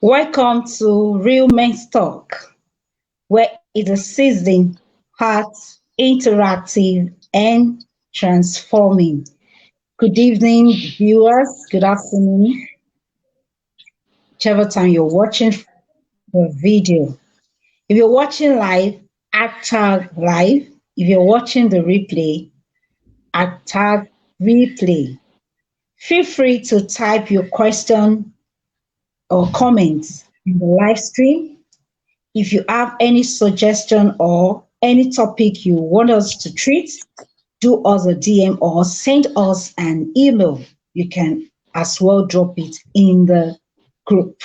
Welcome to Real Men's Talk, where it is seasoned, hot, interactive, and transforming. Good evening, viewers. Good afternoon, whichever time you're watching the video. If you're watching live, tag live. If you're watching the replay, tag replay. Feel free to type your question or comments in the live stream. If you have any suggestion or any topic you want us to treat, do us a DM or send us an email. You can as well drop it in the group.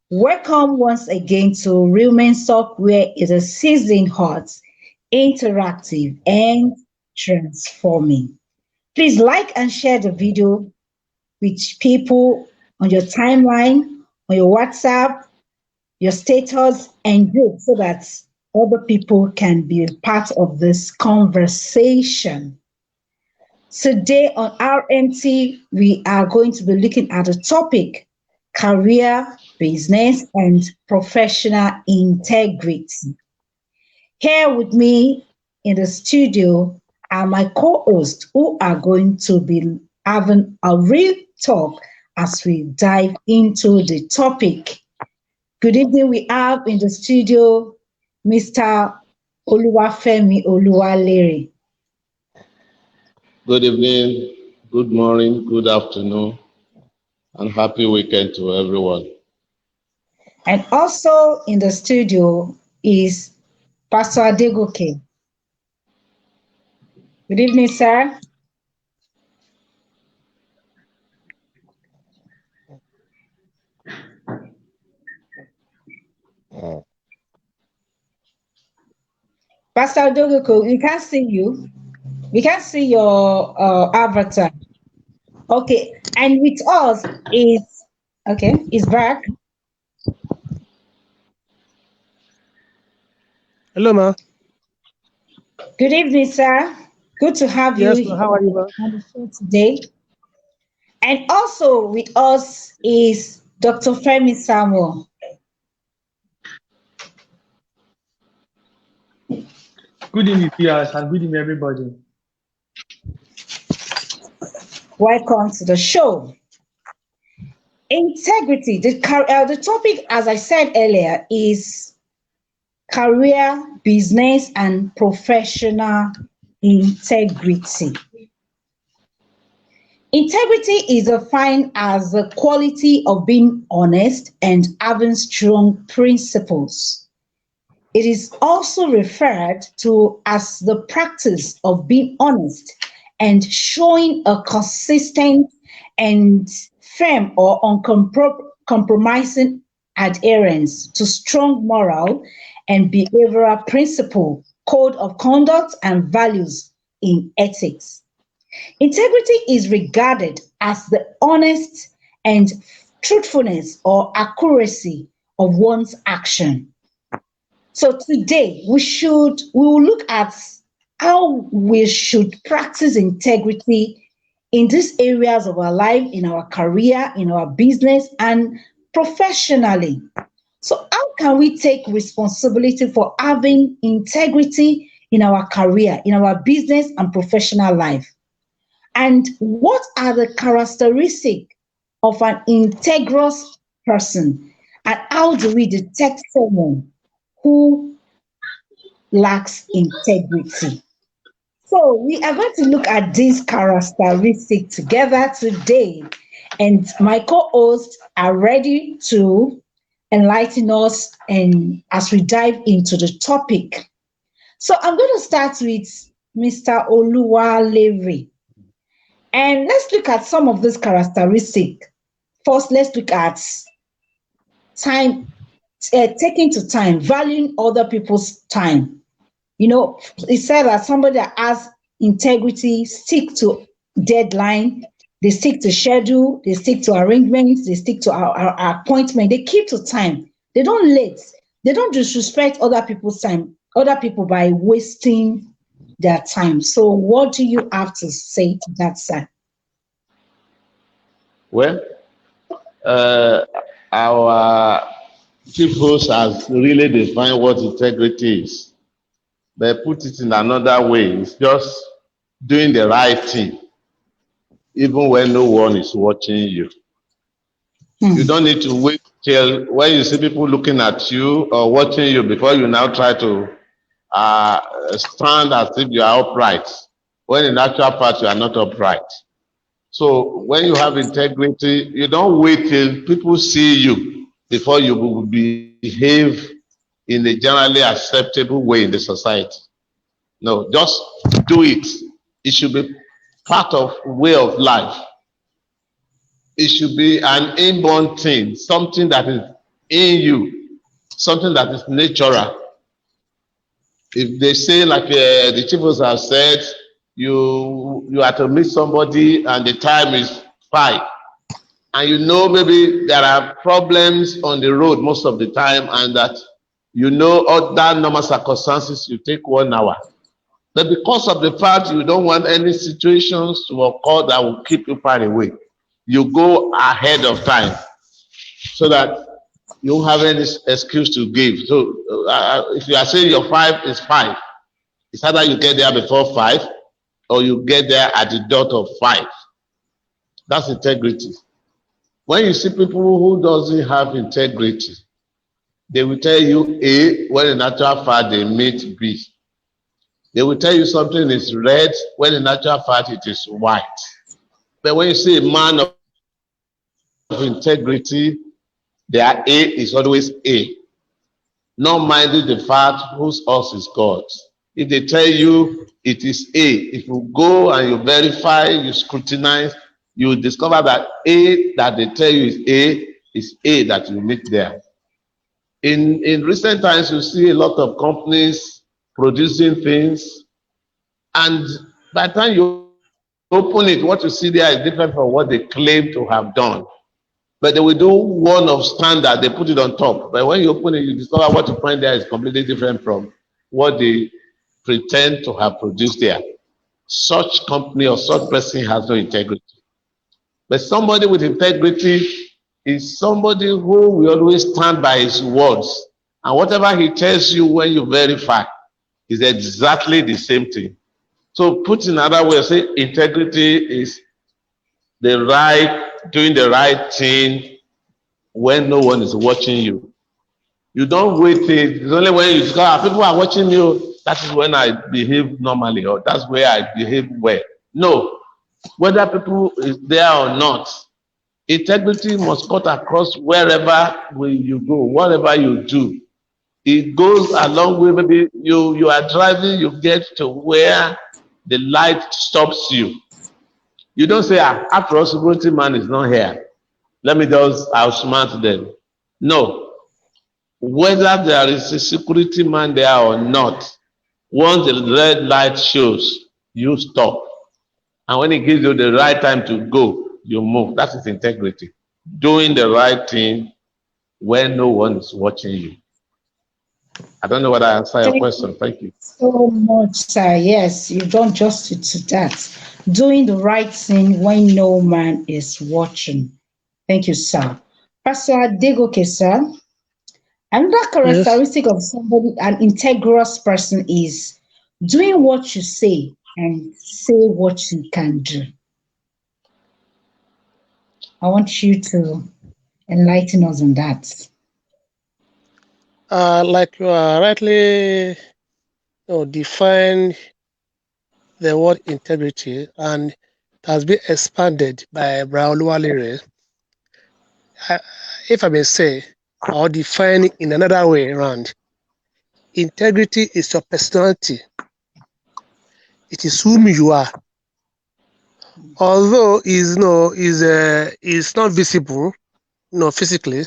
Welcome once again to Real Men's Talk, where it is sizzling hot, interactive, and transforming. Please like and share the video with people on your timeline, on your WhatsApp, your status, and group so that other people can be a part of this conversation. Today on RMT, we are going to be looking at the topic career, business, and professional integrity. Here with me in the studio are my co-hosts who are going to be having a real talk as we dive into the topic. Good evening. We have in the studio Mr. Oluwafemi Oluwalere. Good evening, good morning, good afternoon, and happy weekend to everyone. And also in the studio is Pastor Adegoke. Good evening, sir. Pastor Adegoke, we can't see you. We can't see your avatar. Okay, and with us is back. Hello, ma. Good evening, sir. Good to have Yes, you ma. How are you, ma? on the show today. And also with us is Dr. Femi Samuel. Good evening, viewers, and good evening, everybody. Welcome to the show. Integrity. The topic, as I said earlier, is career, business, and professional integrity. Integrity is defined as the quality of being honest and having strong principles. It is also referred to as the practice of being honest and showing a consistent and firm or uncompromising adherence to strong moral and behavioral principle, code of conduct, and values in ethics. Integrity is regarded as the honest and truthfulness or accuracy of one's action. So today we will look at how we should practice integrity in these areas of our life, in our career, in our business, and professionally. So how can we take responsibility for having integrity in our career, in our business and professional life? And what are the characteristics of an integrous person? And how do we detect someone who lacks integrity? So we are going to look at these characteristics together today. And my co-hosts are ready to enlighten us and as we dive into the topic. So I'm going to start with Mr. Oluwalere. And let's look at some of these characteristics. First, let's look at time, taking to time, valuing other people's time. You know, it said that somebody that has integrity stick to deadline, they stick to schedule, they stick to arrangements, they stick to our appointment, they keep to time. They don't late. They don't disrespect other people's time, other people by wasting their time. So what do you have to say to that, sir? Well, our peoples has really defined what integrity is. They put it in another way. It's just doing the right thing, even when no one is watching you. You don't need to wait till when you see people looking at you or watching you before you now try to stand as if you are upright, when in actual fact you are not upright. So when you have integrity, you don't wait till people see you before you will behave in a generally acceptable way in the society. No, just do it. It should be part of way of life. It should be an inborn thing, something that is in you, something that is natural. If they say, like the chiefs have said, you are to meet somebody and the time is 5, and you know maybe there are problems on the road most of the time, and that you know other normal circumstances you take 1 hour. But because of the fact you don't want any situations to occur that will keep you far away, you go ahead of time so that you don't have any excuse to give. So if you are saying your 5 is 5, it's either you get there before 5 or you get there at the dot of 5. That's integrity. When you see people who doesn't have integrity, they will tell you A when in actual fact they meet B. They will tell you something is red when in actual fact it is white. But when you see a man of integrity, their A is always A, not minding the fact whose us is God's. If they tell you it is A, if you go and you verify, you scrutinize, you discover that A that they tell you is A that you meet there. In recent times, you see a lot of companies producing things, and by the time you open it, what you see there is different from what they claim to have done. But they will do one of standard, they put it on top. But when you open it, you discover what you find there is completely different from what they pretend to have produced there. Such company or such person has no integrity. But somebody with integrity is somebody who will always stand by his words. And whatever he tells you when you verify is exactly the same thing. So put in another way, say integrity is doing the right thing when no one is watching you. You don't wait till it's only when you discover people are watching you, that is when I behave normally, or that's where I behave well. No, whether people is there or not, integrity must cut across wherever you go, whatever you do. It goes along with maybe you are driving, you get to where the light stops you. You don't say, after all, security man is not here, let me just outsmart them. No. Whether there is a security man there or not, once the red light shows, you stop. And when it gives you the right time to go, you move. That is integrity. Doing the right thing when no one is watching you. I don't know whether I answered your question. Thank you so much, sir. Yes, you've done justice to that. Doing the right thing when no man is watching. Thank you, sir. Pastor Adegoke, sir. Another characteristic of somebody, an integrous person, is doing what you say and say what you can do. I want you to enlighten us on that. Like you rightly defined the word integrity, and it has been expanded by Brother Oluwalere. If I may say, or define it in another way around, integrity is your personality. It is whom you are. Although is not visible, physically,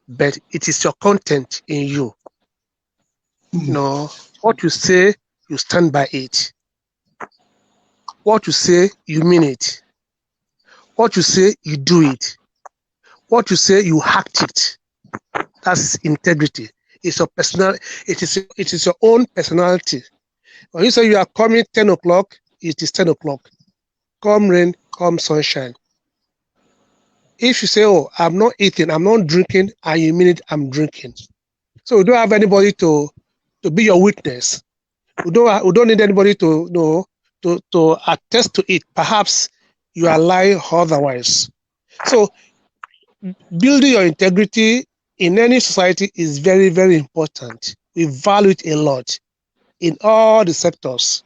but it is your content in you. What you say, you stand by it. What you say, you mean it. What you say, you do it. What you say, you act it. That's integrity. It's your personal. It is your own personality. When you say you are coming 10 o'clock, it is 10 o'clock. Come rain, come sunshine. If you say, oh, I'm not eating, I'm not drinking, and you mean it, I'm drinking. So we don't have anybody to be your witness. We don't need anybody to to attest to it. Perhaps you are lying otherwise. So building your integrity in any society is very, very important. We value it a lot in all the sectors.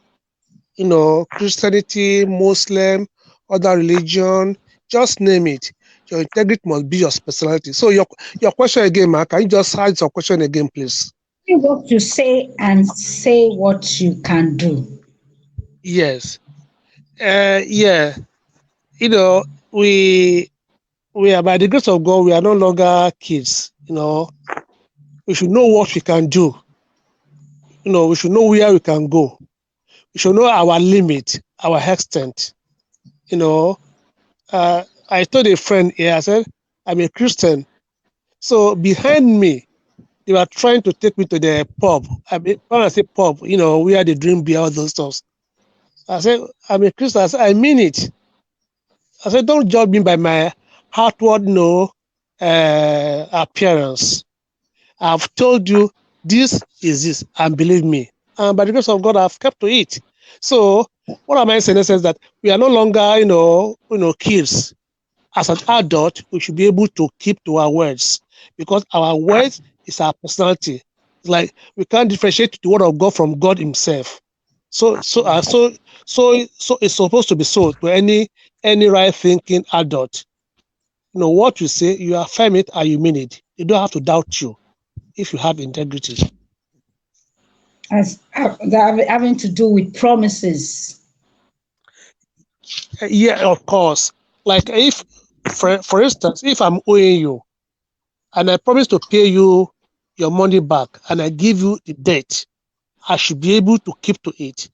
Christianity, Muslim, other religion, just name it. Your integrity must be your specialty. So your question again, Mark, can you just ask your question again, please? Say what you say and say what you can do. Yes. Yeah. We are, by the grace of God, we are no longer kids. We should know what we can do. We should know where we can go. We should know our limit, our extent. I told a friend here, I said, I'm a Christian. So behind me, they were trying to take me to the pub. When I say pub, where they drink beer, all those stuff. I said, I'm a Christian. I said, I mean it. I said, don't judge me by my outward appearance. I've told you this is this, and believe me. And by the grace of God, I've kept to it. So what am I saying? Is that we are no longer, kids. As an adult, we should be able to keep to our words, because our words is our personality. It's like we can't differentiate the word of God from God Himself. So it's supposed to be so to any right thinking adult. What you say, you affirm it and you mean it. You don't have to doubt you if you have integrity. As having to do with promises. Yeah, of course. Like if, for instance, if I'm owing you and I promise to pay you your money back and I give you the debt, I should be able to keep to it.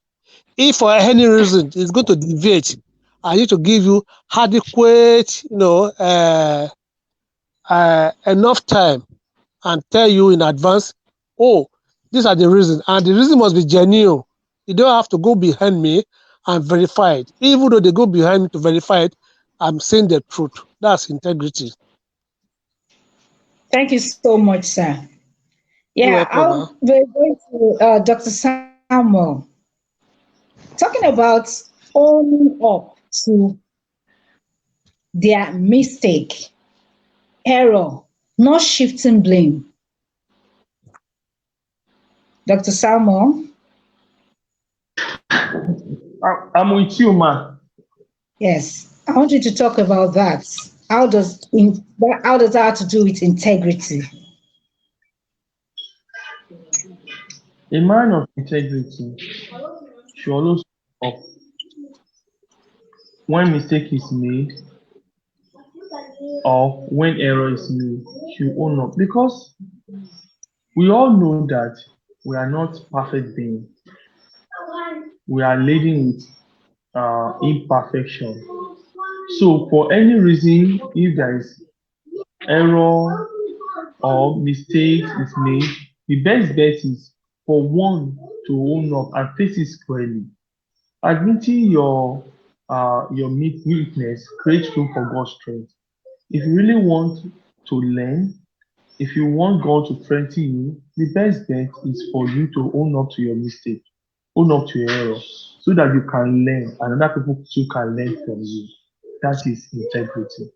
If for any reason it's going to deviate, I need to give you adequate, enough time and tell you in advance, oh, these are the reasons. And the reason must be genuine. You don't have to go behind me and verify it. Even though they go behind me to verify it, I'm saying the truth. That's integrity. Thank you so much, sir. You're welcome, We're going to Dr. Samuel. Talking about owning up to their mistake, error, not shifting blame. Dr. Samuel? I'm with you, man. Yes, I want you to talk about that. How does that have to do with integrity? A man of integrity should always up when mistake is made or when error is made. Should own up, because we all know that we are not perfect beings. We are living with imperfection. So for any reason, if there is error or mistake is made, the best bet is for one to own up and face it squarely. Admitting your weakness creates room for God's strength. If you really want to learn, if you want God to strengthen you, the best bet is for you to own up to your mistake, own up to your error, so that you can learn and other people too can learn from you. That is integrity.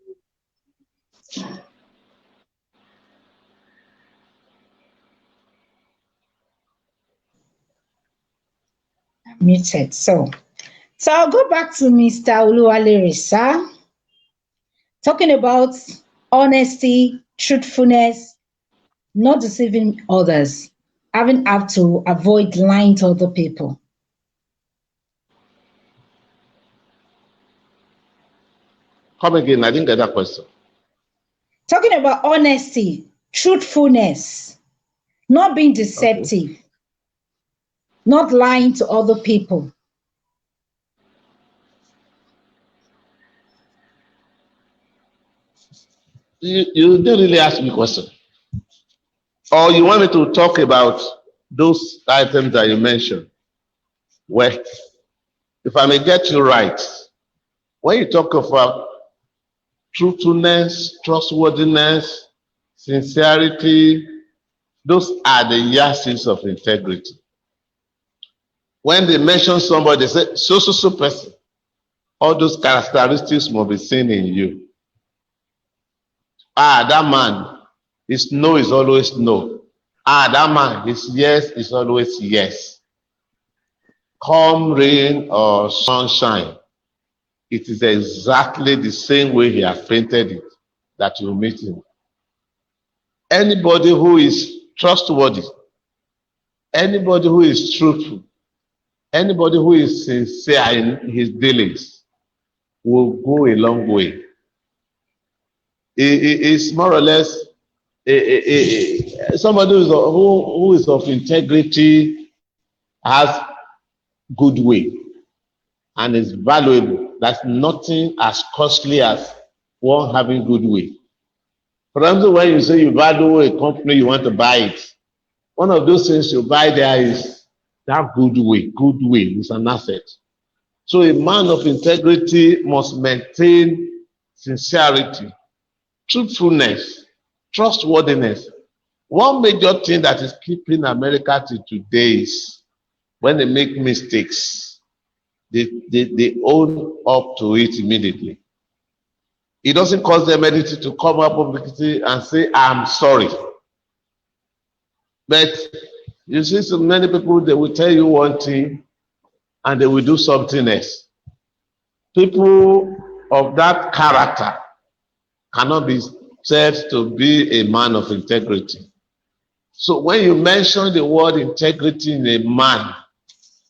Muted. So I'll go back to Mr. Oluwalere, sir. Talking about honesty, truthfulness, not deceiving others, having to avoid lying to other people. Come again. I didn't get that question. Talking about honesty, truthfulness, not being deceptive, not lying to other people. You didn't really ask me a question. Or you want me to talk about those items that you mentioned? Well, if I may get you right, when you talk about truthfulness, trustworthiness, sincerity. Those are the yardsticks of integrity. When they mention somebody, they say, so person. All those characteristics must be seen in you. That man, his no is always no. That man, his yes is always yes. Come rain or sunshine, it is exactly the same way he has painted it that you meet him. Anybody who is trustworthy, anybody who is truthful, anybody who is sincere in his dealings will go a long way. It's more or less somebody who is of integrity, has good way, and is valuable. That's nothing as costly as one having good way. For example, when you say you value a company, you want to buy it. One of those things you buy there is that good way. Good way is an asset. So a man of integrity must maintain sincerity, truthfulness, trustworthiness. One major thing that is keeping America to today is when they make mistakes, they own up to it immediately. It doesn't cost them anything to come up publicly and say, I'm sorry. But you see so many people, they will tell you one thing and they will do something else. People of that character cannot be said to be a man of integrity. So when you mention the word integrity in a man,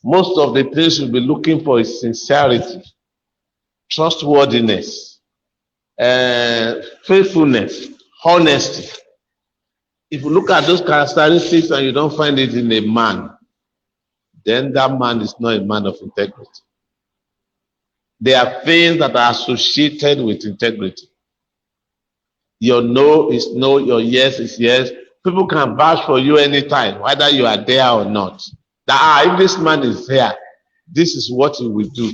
most of the things you'll be looking for is sincerity, trustworthiness, faithfulness, honesty. If you look at those characteristics and you don't find it in a man, then that man is not a man of integrity. There are things that are associated with integrity. Your no is no, your yes is yes. People can vouch for you anytime, whether you are there or not. That if this man is here, this is what he will do.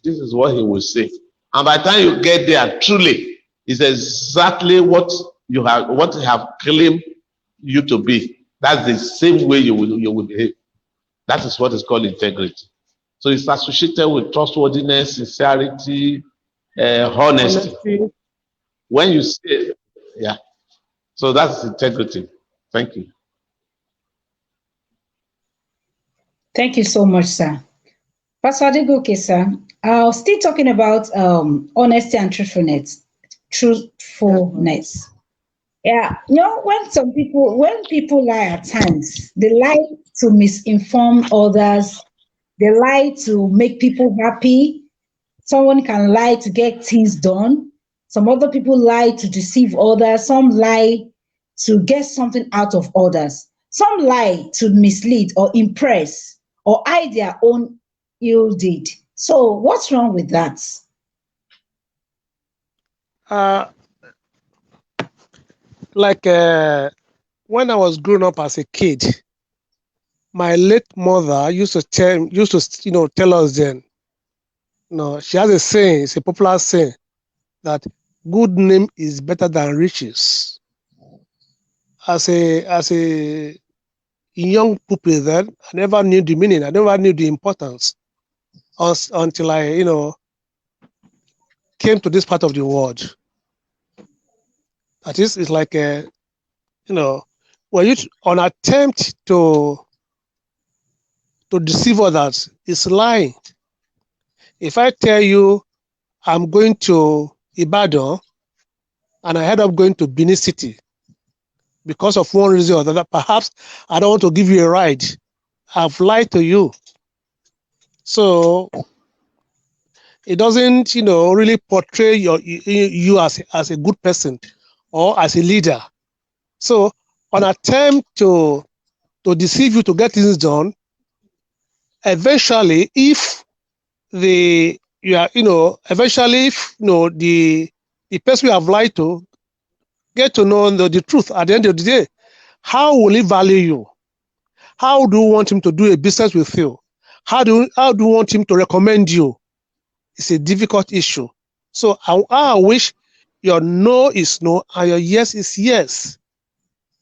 This is what he will say. And by the time you get there, truly, it's exactly what you have claimed you to be. That's the same way you will behave. That is what is called integrity. So it's associated with trustworthiness, sincerity, honesty. When you say, yeah. So that's integrity. Thank you. Thank you so much, sir. Pastor Adegoke, sir, still talking about honesty and truthfulness. Yeah, you know, when people lie at times, they lie to misinform others. They lie to make people happy. Someone can lie to get things done. Some other people lie to deceive others. Some lie to get something out of others. Some lie to mislead or impress or hide their own ill deed. So what's wrong with that? When I was growing up as a kid, my late mother used to tell us then. She has a saying, it's a popular saying, that good name is better than riches. As a young pupil then, I never knew the meaning. I never knew the importance until I, came to this part of the world. That is, it's like when you on attempt to deceive others, it's lying. If I tell you I'm going to Ibadan and I end up going to Benin City because of one reason or another, perhaps I don't want to give you a ride, I've lied to you. So it doesn't, really portray you as a good person or as a leader. So on attempt to deceive you to get things done, eventually, if the person you have lied to get to know the truth at the end of the day, how will he value you? How do you want him to do a business with you? How do you want him to recommend you? It's a difficult issue. So I wish your no is no and your yes is yes.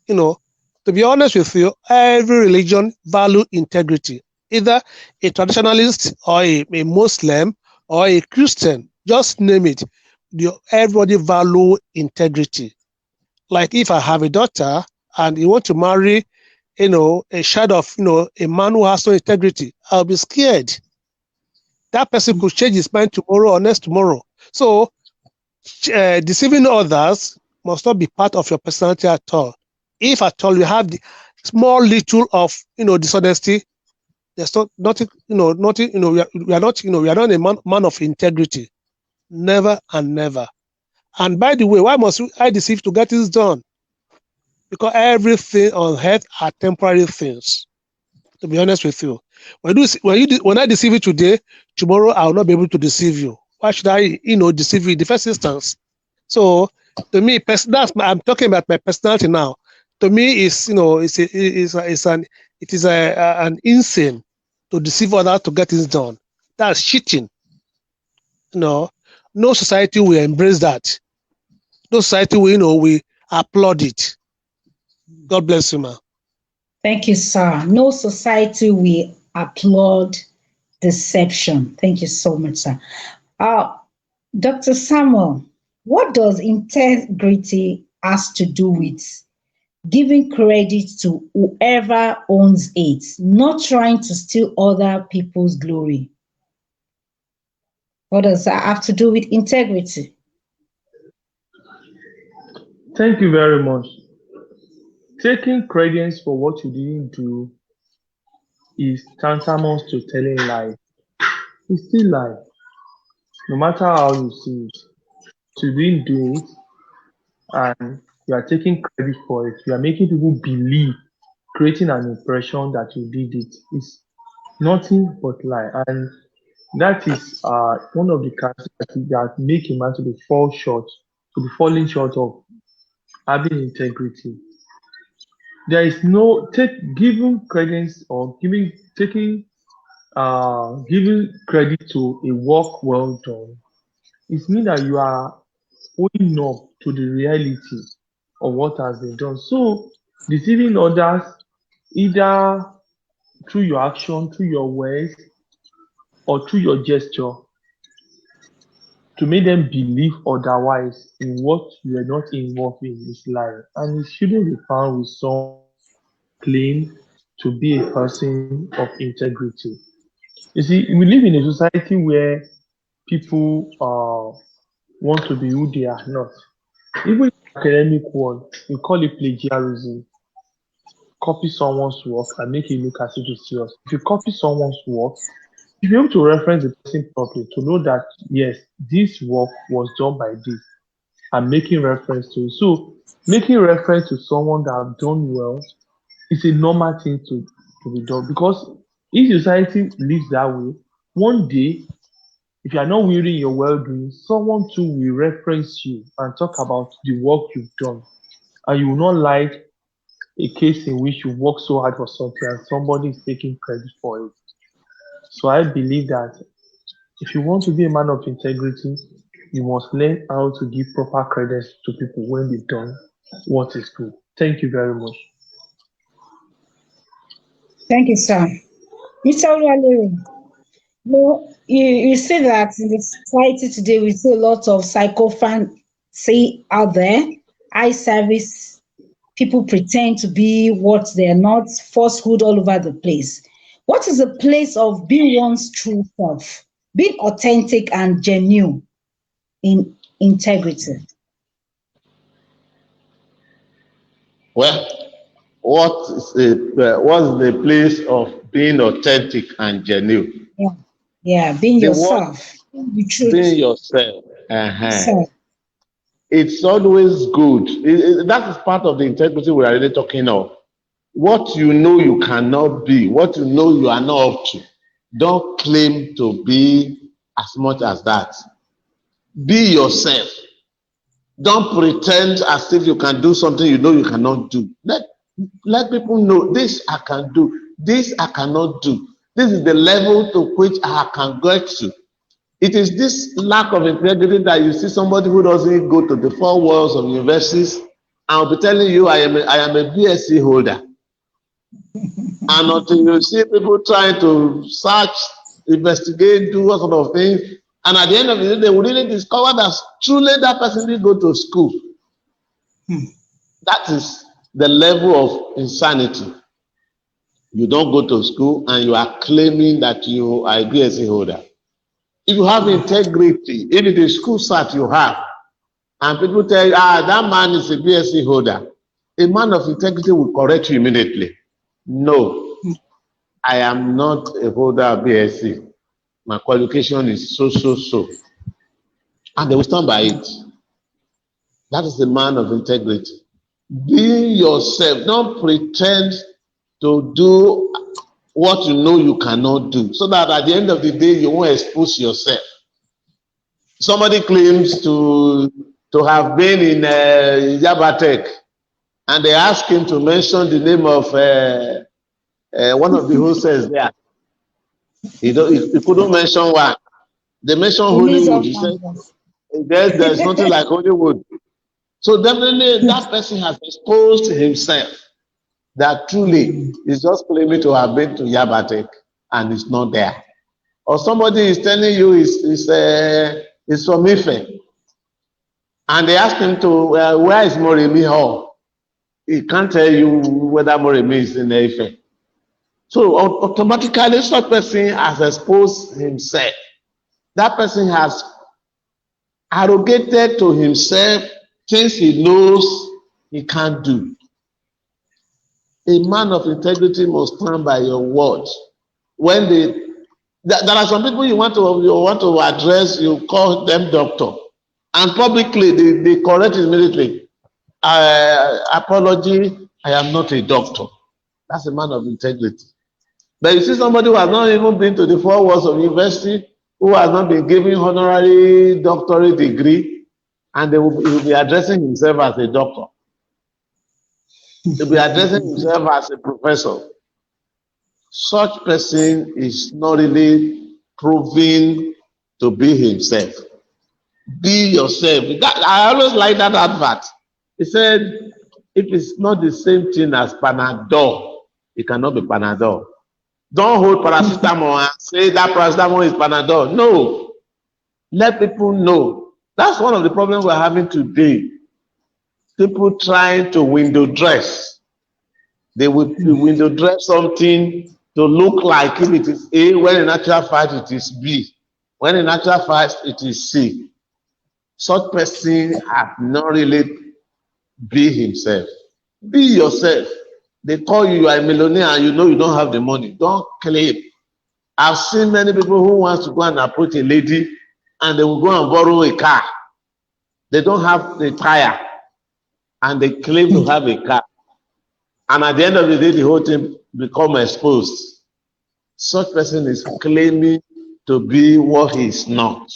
You know, to be honest with you, every religion value integrity. Either a traditionalist or a Muslim or a Christian, just name it. Everybody value integrity. Like if I have a daughter and you want to marry, a child of, a man who has no integrity, I'll be scared. That person could change his mind tomorrow or next tomorrow. So deceiving others must not be part of your personality at all. If at all you have the small little of dishonesty, there's nothing, nothing, we are not, we are not a man of integrity. Never and never. And by the way, why must I deceive to get this done? Because everything on earth are temporary things. To be honest with you, when I deceive you today, tomorrow I will not be able to deceive you. Why should I, deceive you in the first instance? So to me, I'm talking about my personality now. To me, it is an insane to deceive others to get things done. That's cheating. No society will embrace that. No society will, we applaud it. God bless you, ma. Thank you, sir. No society will applaud deception. Thank you so much, sir. Dr. Samuel, what does integrity has to do with giving credit to whoever owns it, not trying to steal other people's glory? What does that have to do with integrity? Thank you very much. Taking credence for what you didn't do is tantamount to telling lies. It's still lie, no matter how you see it. You didn't do it, and you are taking credit for it. You are making people believe, creating an impression that you did it. It's nothing but lie, and that is one of the characteristics that make a man to be falling short of having integrity. There is no giving credence or giving credit to a work well done. It means that you are owning up to the reality of what has been done. So deceiving others either through your action, through your words, or through your gesture to make them believe otherwise in what you are not involved in is lying. And it shouldn't be found with some claim to be a person of integrity. You see, we live in a society where people want to be who they are not. Even in the academic world, we call it plagiarism. Copy someone's work and make it look as if it's yours. If you copy someone's work, you'll be able to reference the person properly to know that yes, this work was done by this. I'm making reference to it. So making reference to someone that have done well is a normal thing to be done, because if society lives that way, one day if you are not wearing your well-doing, someone too will reference you and talk about the work you've done, and you will not like a case in which you work so hard for something and somebody is taking credit for it. So I believe that if you want to be a man of integrity, you must learn how to give proper credit to people when they've done what is good. Thank you very much. Thank you, sir. Mr. Oluwalere, you see that in the society today, we see a lot of psychophancy out there, eye service, people pretend to be what they're not, falsehood all over the place. What is the place of being one's true self, being authentic and genuine in integrity? Well, what's the place of being authentic and genuine? Yeah, being yourself. Being yourself. It's always good. That is part of the integrity we are really talking of. What you know you cannot be, what you know you are not up to, don't claim to be as much as that. Be yourself. Don't pretend as if you can do something you know you cannot do. Let people know this I can do, this I cannot do. This is the level to which I can get to. It is this lack of integrity that you see somebody who doesn't go to the four walls of universities. I'll be telling you, I am a BSc holder. And until you see people trying to search, investigate, do what sort of things, and at the end of the day, they will really discover that truly that person didn't go to school. That is the level of insanity. You don't go to school and you are claiming that you are a BSc holder. If you have integrity, if it is school cert you have, and people tell you, that man is a BSc holder, a man of integrity will correct you immediately. No, I am not a holder of BSc. My qualification is so. And they will stand by it. That is the man of integrity. Be yourself. Don't pretend to do what you know you cannot do, so that at the end of the day, you won't expose yourself. Somebody claims to have been in Yabatech, and they ask him to mention the name of one of the hostels there. He couldn't mention one. They mentioned Hollywood. He said, there's nothing like Hollywood. So definitely that person has exposed himself that truly is just claiming to have been to Yabatech and it's not there. Or somebody is telling you is from Ife. And they ask him to, where is Moremi Hall? He can't tell you whether Moremi is in Ife. So automatically such person has exposed himself. That person has arrogated to himself things he knows he can't do. A man of integrity must stand by your word. When there are some people you want to address, you call them doctor, and publicly they correct immediately. Apology, I am not a doctor. That's a man of integrity. But you see somebody who has not even been to the four walls of university, who has not been given honorary doctorate degree, and he will be addressing himself as a doctor. He'll be addressing himself as a professor. Such person is not really proving to be himself. Be yourself. I always like that advert. He said, if it's not the same thing as Panadol, it cannot be Panadol. Don't hold paracetamol and say that paracetamol is Panadol. No. Let people know. That's one of the problems we're having today. People trying to window dress. They will window dress something to look like if it is A, when in actual fact it is B. When in actual fact it is C. Such person has not really be himself. Be yourself. They call you are a millionaire and you know you don't have the money. Don't claim. I've seen many people who want to go and approach a lady and they will go and borrow a car. They don't have the tire and they claim to have a car. And at the end of the day, the whole thing becomes exposed. Such person is claiming to be what he is not.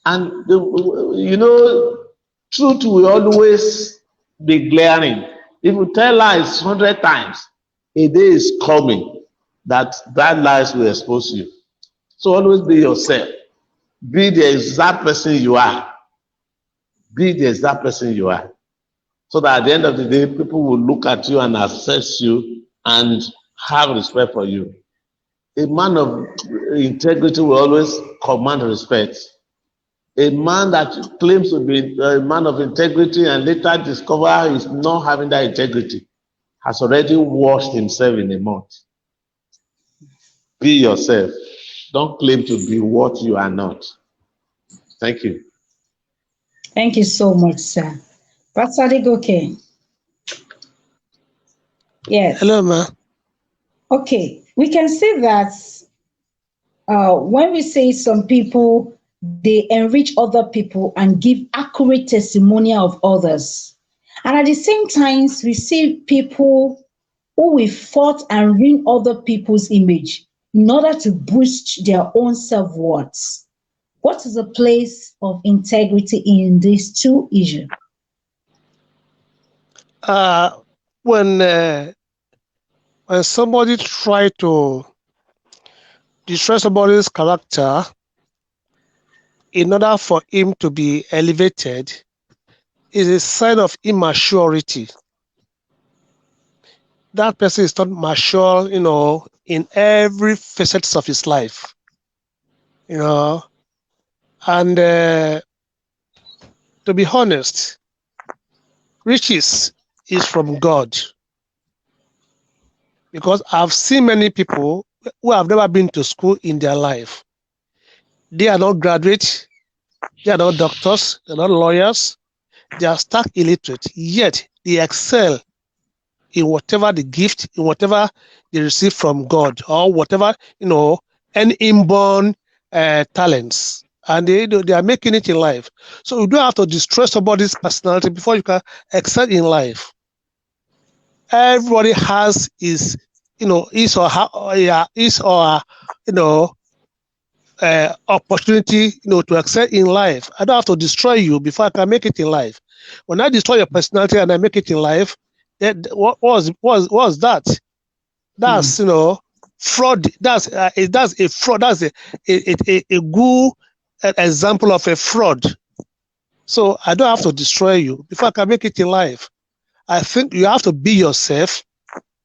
And truth will always be glaring. If you tell lies 100 times, a day is coming that lies will expose you. So always be yourself. Be the exact person you are. Be the exact person you are. So that at the end of the day, people will look at you and assess you and have respect for you. A man of integrity will always command respect. A man that claims to be a man of integrity and later discover he's not having that integrity has already washed himself in a mud. Be yourself. Don't claim to be what you are not. Thank you. Thank you so much, sir. Pastor Adegoke. Yes. Hello, ma. Okay. We can say that when we say some people, they enrich other people and give accurate testimonial of others. And at the same time, we see people who will fight and ruin other people's image in order to boost their own self-worth. What is the place of integrity in these two issues? When somebody tries to destroy somebody's character in order for him to be elevated, is a sign of immaturity. That person is not mature, in every facet of his life, and to be honest, riches is from God, because I've seen many people who have never been to school in their life. They are not graduates, they are not doctors, they're not lawyers, they are stark illiterate, yet they excel in whatever the gift, in whatever they receive from God, or whatever, any inborn talents. And they are making it in life. So you don't have to destroy somebody's personality before you can excel in life. Everybody has his or her opportunity, to excel in life. I don't have to destroy you before I can make it in life. When I destroy your personality and I make it in life, what was that? That's fraud. That's a fraud. That's a good example of a fraud. So I don't have to destroy you before I can make it in life. I think you have to be yourself,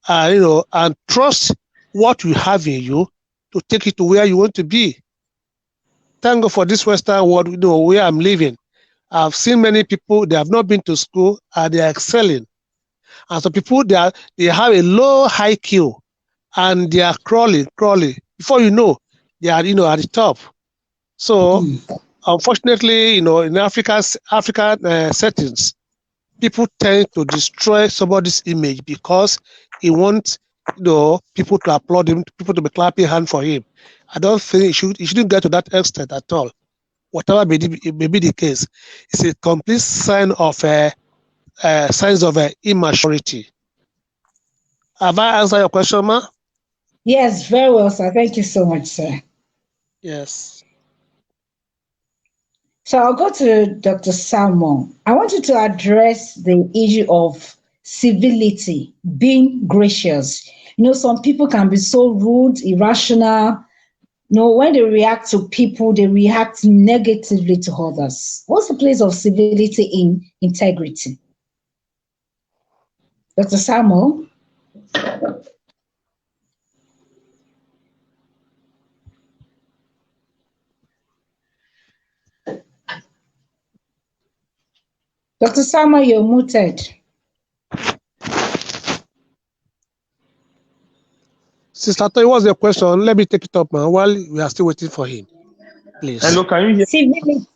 and trust what you have in you to take it to where you want to be. Thank God for this Western world, where I'm living. I've seen many people, they have not been to school and they are excelling. And some people, they have a low IQ and they are crawling. Before you know, they are, at the top. So, unfortunately, in African settings, people tend to destroy somebody's image because he wants, people to applaud him, people to be clapping hand for him. I don't think it shouldn't get to that extent at all. Whatever may be the case, it's a complete sign of signs of immaturity. Have I answered your question, ma? Yes, very well, sir. Thank you so much, sir. Yes. So I'll go to Dr. Samuel. I want you to address the issue of civility, being gracious. Some people can be so rude, irrational. When they react to people, they react negatively to others. What's the place of civility in integrity? Dr. Samuel? Dr. Samuel, you're muted. Sister Toy, what's your question? Let me take it up, man, while we are still waiting for him. Please. Hello, can you hear? Civility.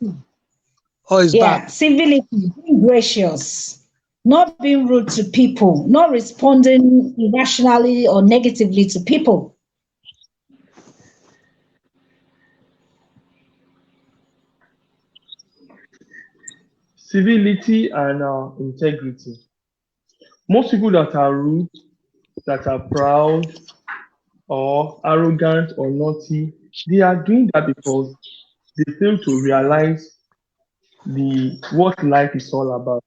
Oh, it's back. Civility, being gracious, not being rude to people, not responding irrationally or negatively to people. Civility and integrity. Most people that are rude, that are proud, or arrogant or naughty, they are doing that because they fail to realize what life is all about.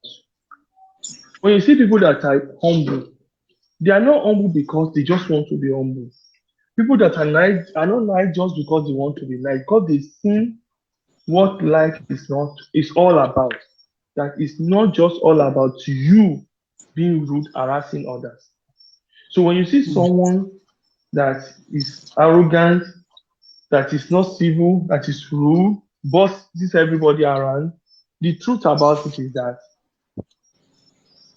When you see people that are humble, they are not humble because they just want to be humble. People that are nice are not nice just because they want to be nice, because they've seen what life is all about. That it's not just all about you being rude, harassing others. So when you see someone that is arrogant, that is not civil, that is rude, bosses everybody around, the truth about it is that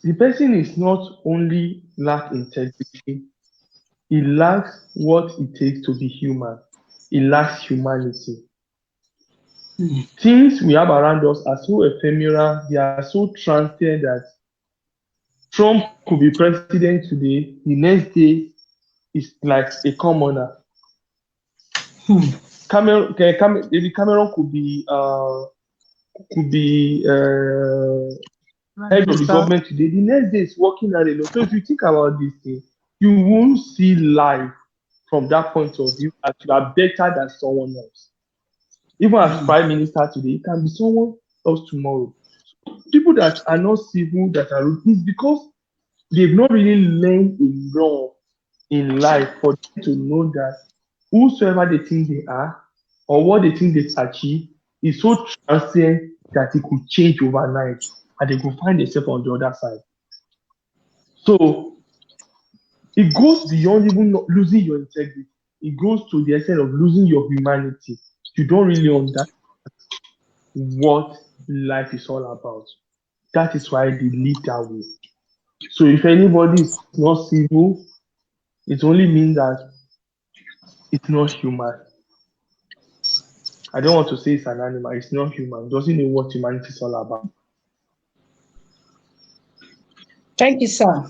the person is not only lack integrity, he lacks what it takes to be human. He lacks humanity. Things we have around us are so ephemeral, they are so transient that Trump could be president today, the next day is like a commoner. Cameron could be head of the government today. The next day is working at alone. So if you think about this thing, you won't see life from that point of view as you are better than someone else. Even as prime minister today, it can be someone else tomorrow. People that are not civil, that are rude, is because they've not really learned enough in life for them to know that whosoever they think they are or what they think they've achieved is so transient that it could change overnight and they could find themselves on the other side. So it goes beyond even losing your integrity. It goes to the extent of losing your humanity. You don't really understand what life is all about. That is why they live that way. So if anybody is not civil, it only means that it's not human. I don't want to say it's an animal. It's not human. It doesn't know what humanity is all about. Thank you, sir.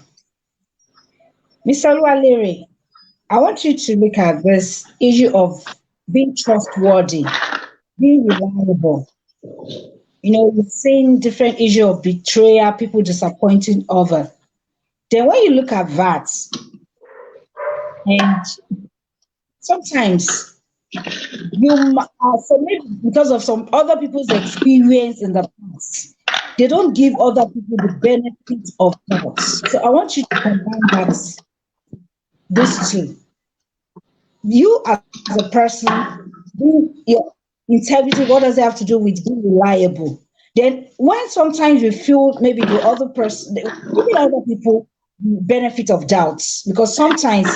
Mr. Lualere, I want you to look at this issue of being trustworthy, being reliable. You know, we've seen different issue of betrayal, people disappointing others. Then when you look at that, and sometimes so maybe because of some other people's experience in the past, they don't give other people the benefit of doubt. So I want you to combine these two. You as a person, your integrity, what does it have to do with being reliable? Then when sometimes you feel maybe the other person, giving other people benefit of doubts, because sometimes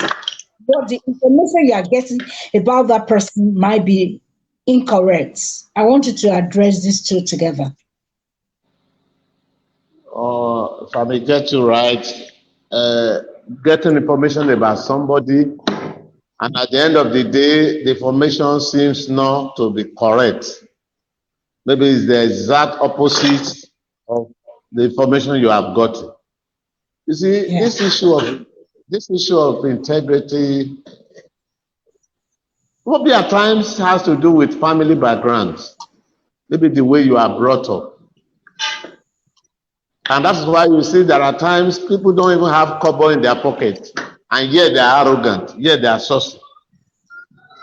what the information you are getting about that person might be incorrect. I want you to address these two together. If I may get you right, getting information about somebody, and at the end of the day, the information seems not to be correct. Maybe it's the exact opposite of the information you have gotten. You see, this issue of integrity, probably at times has to do with family backgrounds, maybe the way you are brought up. And that's why you see there are times people don't even have kobo in their pocket, and yet they are arrogant, yet they are saucy.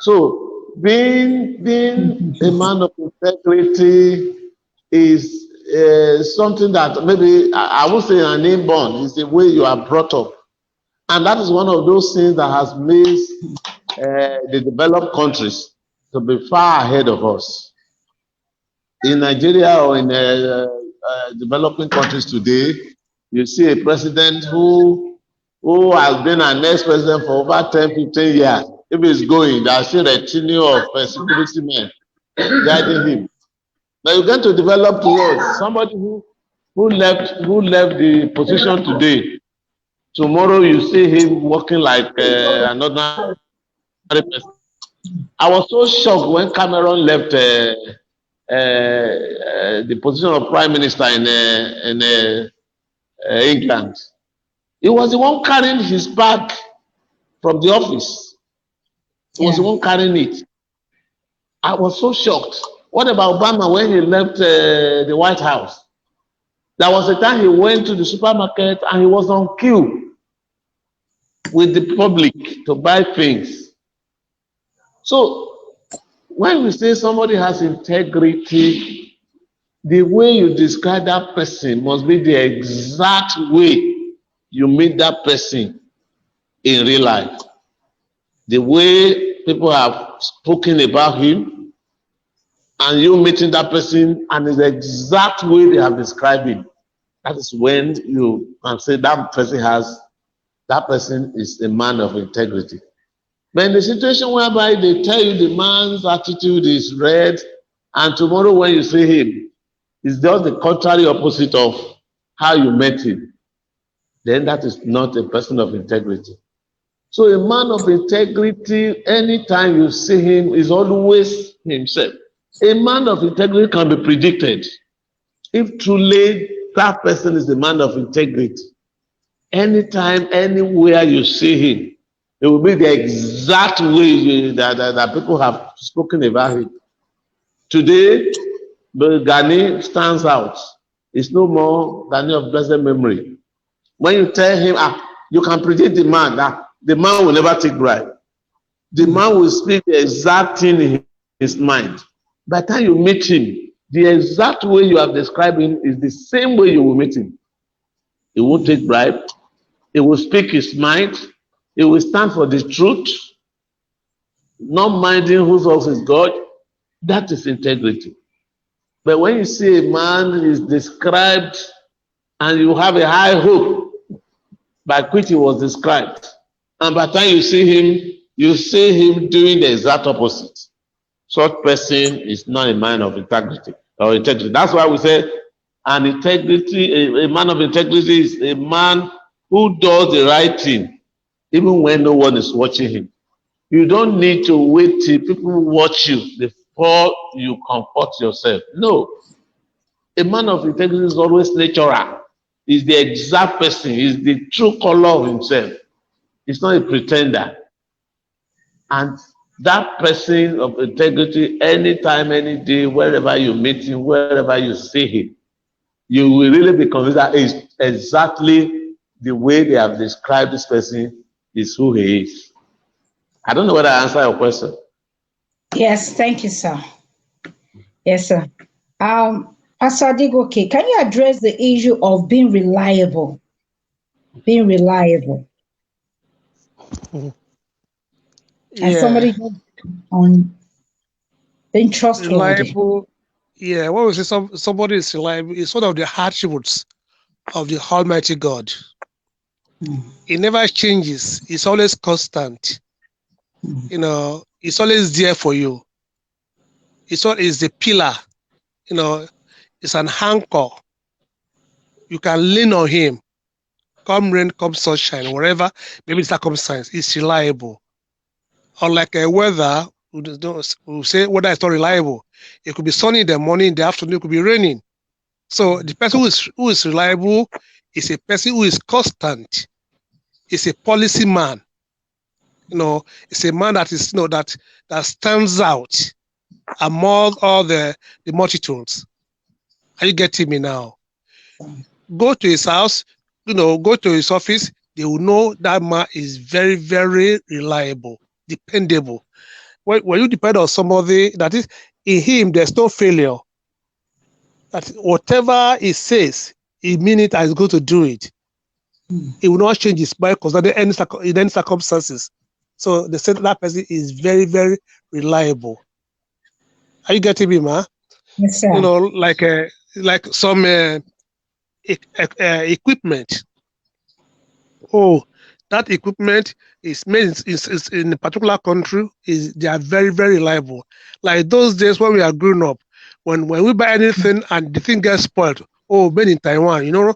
So being a man of integrity is something that maybe I would say an inborn, is the way you are brought up. And that is one of those things that has made the developed countries to be far ahead of us. In Nigeria or in developing countries today, you see a president who has been an ex-president for over 10, 15 years. If he's going, there's still a retinue of security men guiding him. But you're going to develop towards somebody who left the position today. Tomorrow you see him working like another person. I was so shocked when Cameron left the position of prime minister in England. He was the one carrying his bag from the office. He was the one carrying it. I was so shocked. What about Obama when he left the White House? There was a time he went to the supermarket and he was on queue with the public to buy things. So when we say somebody has integrity, the way you describe that person must be the exact way you meet that person in real life. The way people have spoken about him, and you meeting that person, and it's the exact way they have described him. That is when you can say that person is a man of integrity. But in the situation whereby they tell you the man's attitude is red, and tomorrow when you see him, it's just the contrary opposite of how you met him, then that is not a person of integrity. So a man of integrity, anytime you see him, is always himself. A man of integrity can be predicted. If truly that person is a man of integrity, anytime, anywhere you see him, it will be the exact way that people have spoken about him. Today, Gani stands out. It's no more Gani of blessed memory. When you tell him, you can predict the man, that the man will never take bribe. The man will speak the exact thing in his mind. By the time you meet him, the exact way you have described him is the same way you will meet him. He won't take bribe. He will speak his mind. He will stand for the truth, not minding whose else is God. That is integrity. But when you see a man is described and you have a high hope by which he was described, and by the time you see him doing the exact opposite, such person is not a man of integrity or integrity. That's why we say an integrity, a man of integrity is a man who does the right thing even when no one is watching him. You don't need to wait till people watch you before you comfort yourself. No. A man of integrity is always natural. He's the exact person. He's the true color of himself. He's not a pretender. And that person of integrity, anytime, any day, wherever you meet him, wherever you see him, you will really be convinced that is exactly the way they have described this person is who he is. I don't know whether I answer your question. Yes, thank you, sir. Yes, sir. Pastor Adegoke, can you address the issue of being reliable? Being reliable. And somebody on being trustworthy. Reliable. Yeah, when we say somebody is reliable, it's one of the attributes of the Almighty God. It never changes. It's always constant. You know, it's always there for you. It's the pillar. You know, it's an anchor. You can lean on him. Come rain, come sunshine, whatever, maybe circumstance, it's reliable. Unlike a weather, we say weather is not reliable. It could be sunny in the morning, in the afternoon, it could be raining. So the person who is reliable is a person who is constant. It's a policy man. You know, it's a man that is, you know, that stands out among all the multitudes. Are you getting me now? Go to his house, you know, go to his office, they will know that man is very, very reliable, dependable. When you depend on somebody, that is, in him, there's no failure. That whatever he says, he means it and is going to do it. He will not change his mind because in any circumstances. So they said that person is very, very reliable. Are you getting me, ma? Yes, sir. You know, like some equipment. Oh, that equipment is made in a particular country. They are very, very reliable. Like those days when we are growing up, when we buy anything and the thing gets spoiled, oh, made in Taiwan, you know,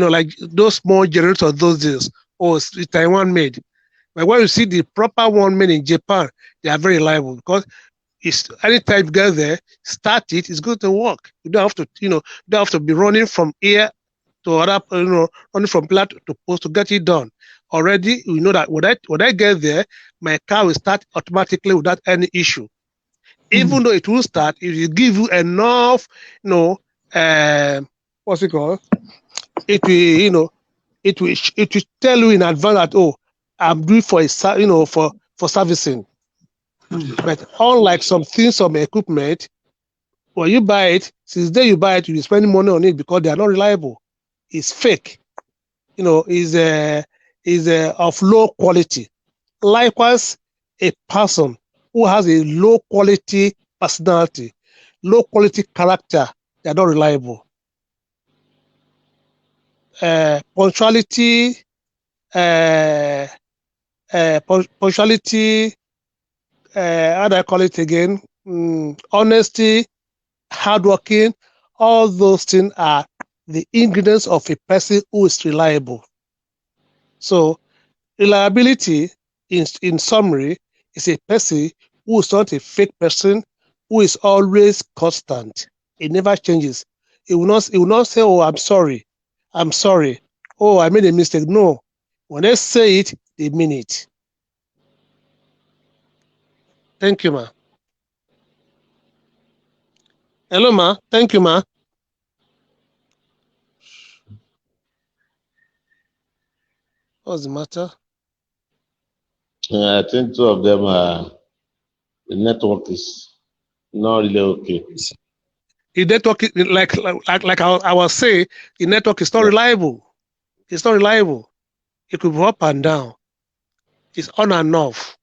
like those small generators those days, oh, it's Taiwan made. But when you see the proper one made in Japan, they are very reliable because it's anytime you get there, start it, it's going to work. You don't have to, you know, you don't have to be running from here to other, you know, running from plant to post to get it done. Already, you know that when I get there, my car will start automatically without any issue. Even though it will start, if you give you enough, you know, what's it called? It will, you know, it will tell you in advance that, oh, I'm due for a, you know, for servicing. But unlike some things, some equipment, when you buy it, since then you buy it, you spend money on it because they are not reliable. It's fake. You know, is of low quality. Likewise, a person who has a low quality personality, low quality character, they are not reliable. Punctuality, how do I call it again? Honesty, hardworking, all those things are the ingredients of a person who is reliable. So reliability, in summary, is a person who is not a fake person, who is always constant. It never changes. It will not say, oh, I'm sorry. Oh, I made a mistake. No. When they say it, they mean it. Thank you, ma. Hello, ma. Thank you, ma. What's the matter? I think two of them are, the network is not really okay. The network, like I was saying, the network is not reliable. It's not reliable. It could go up and down. It's on and off.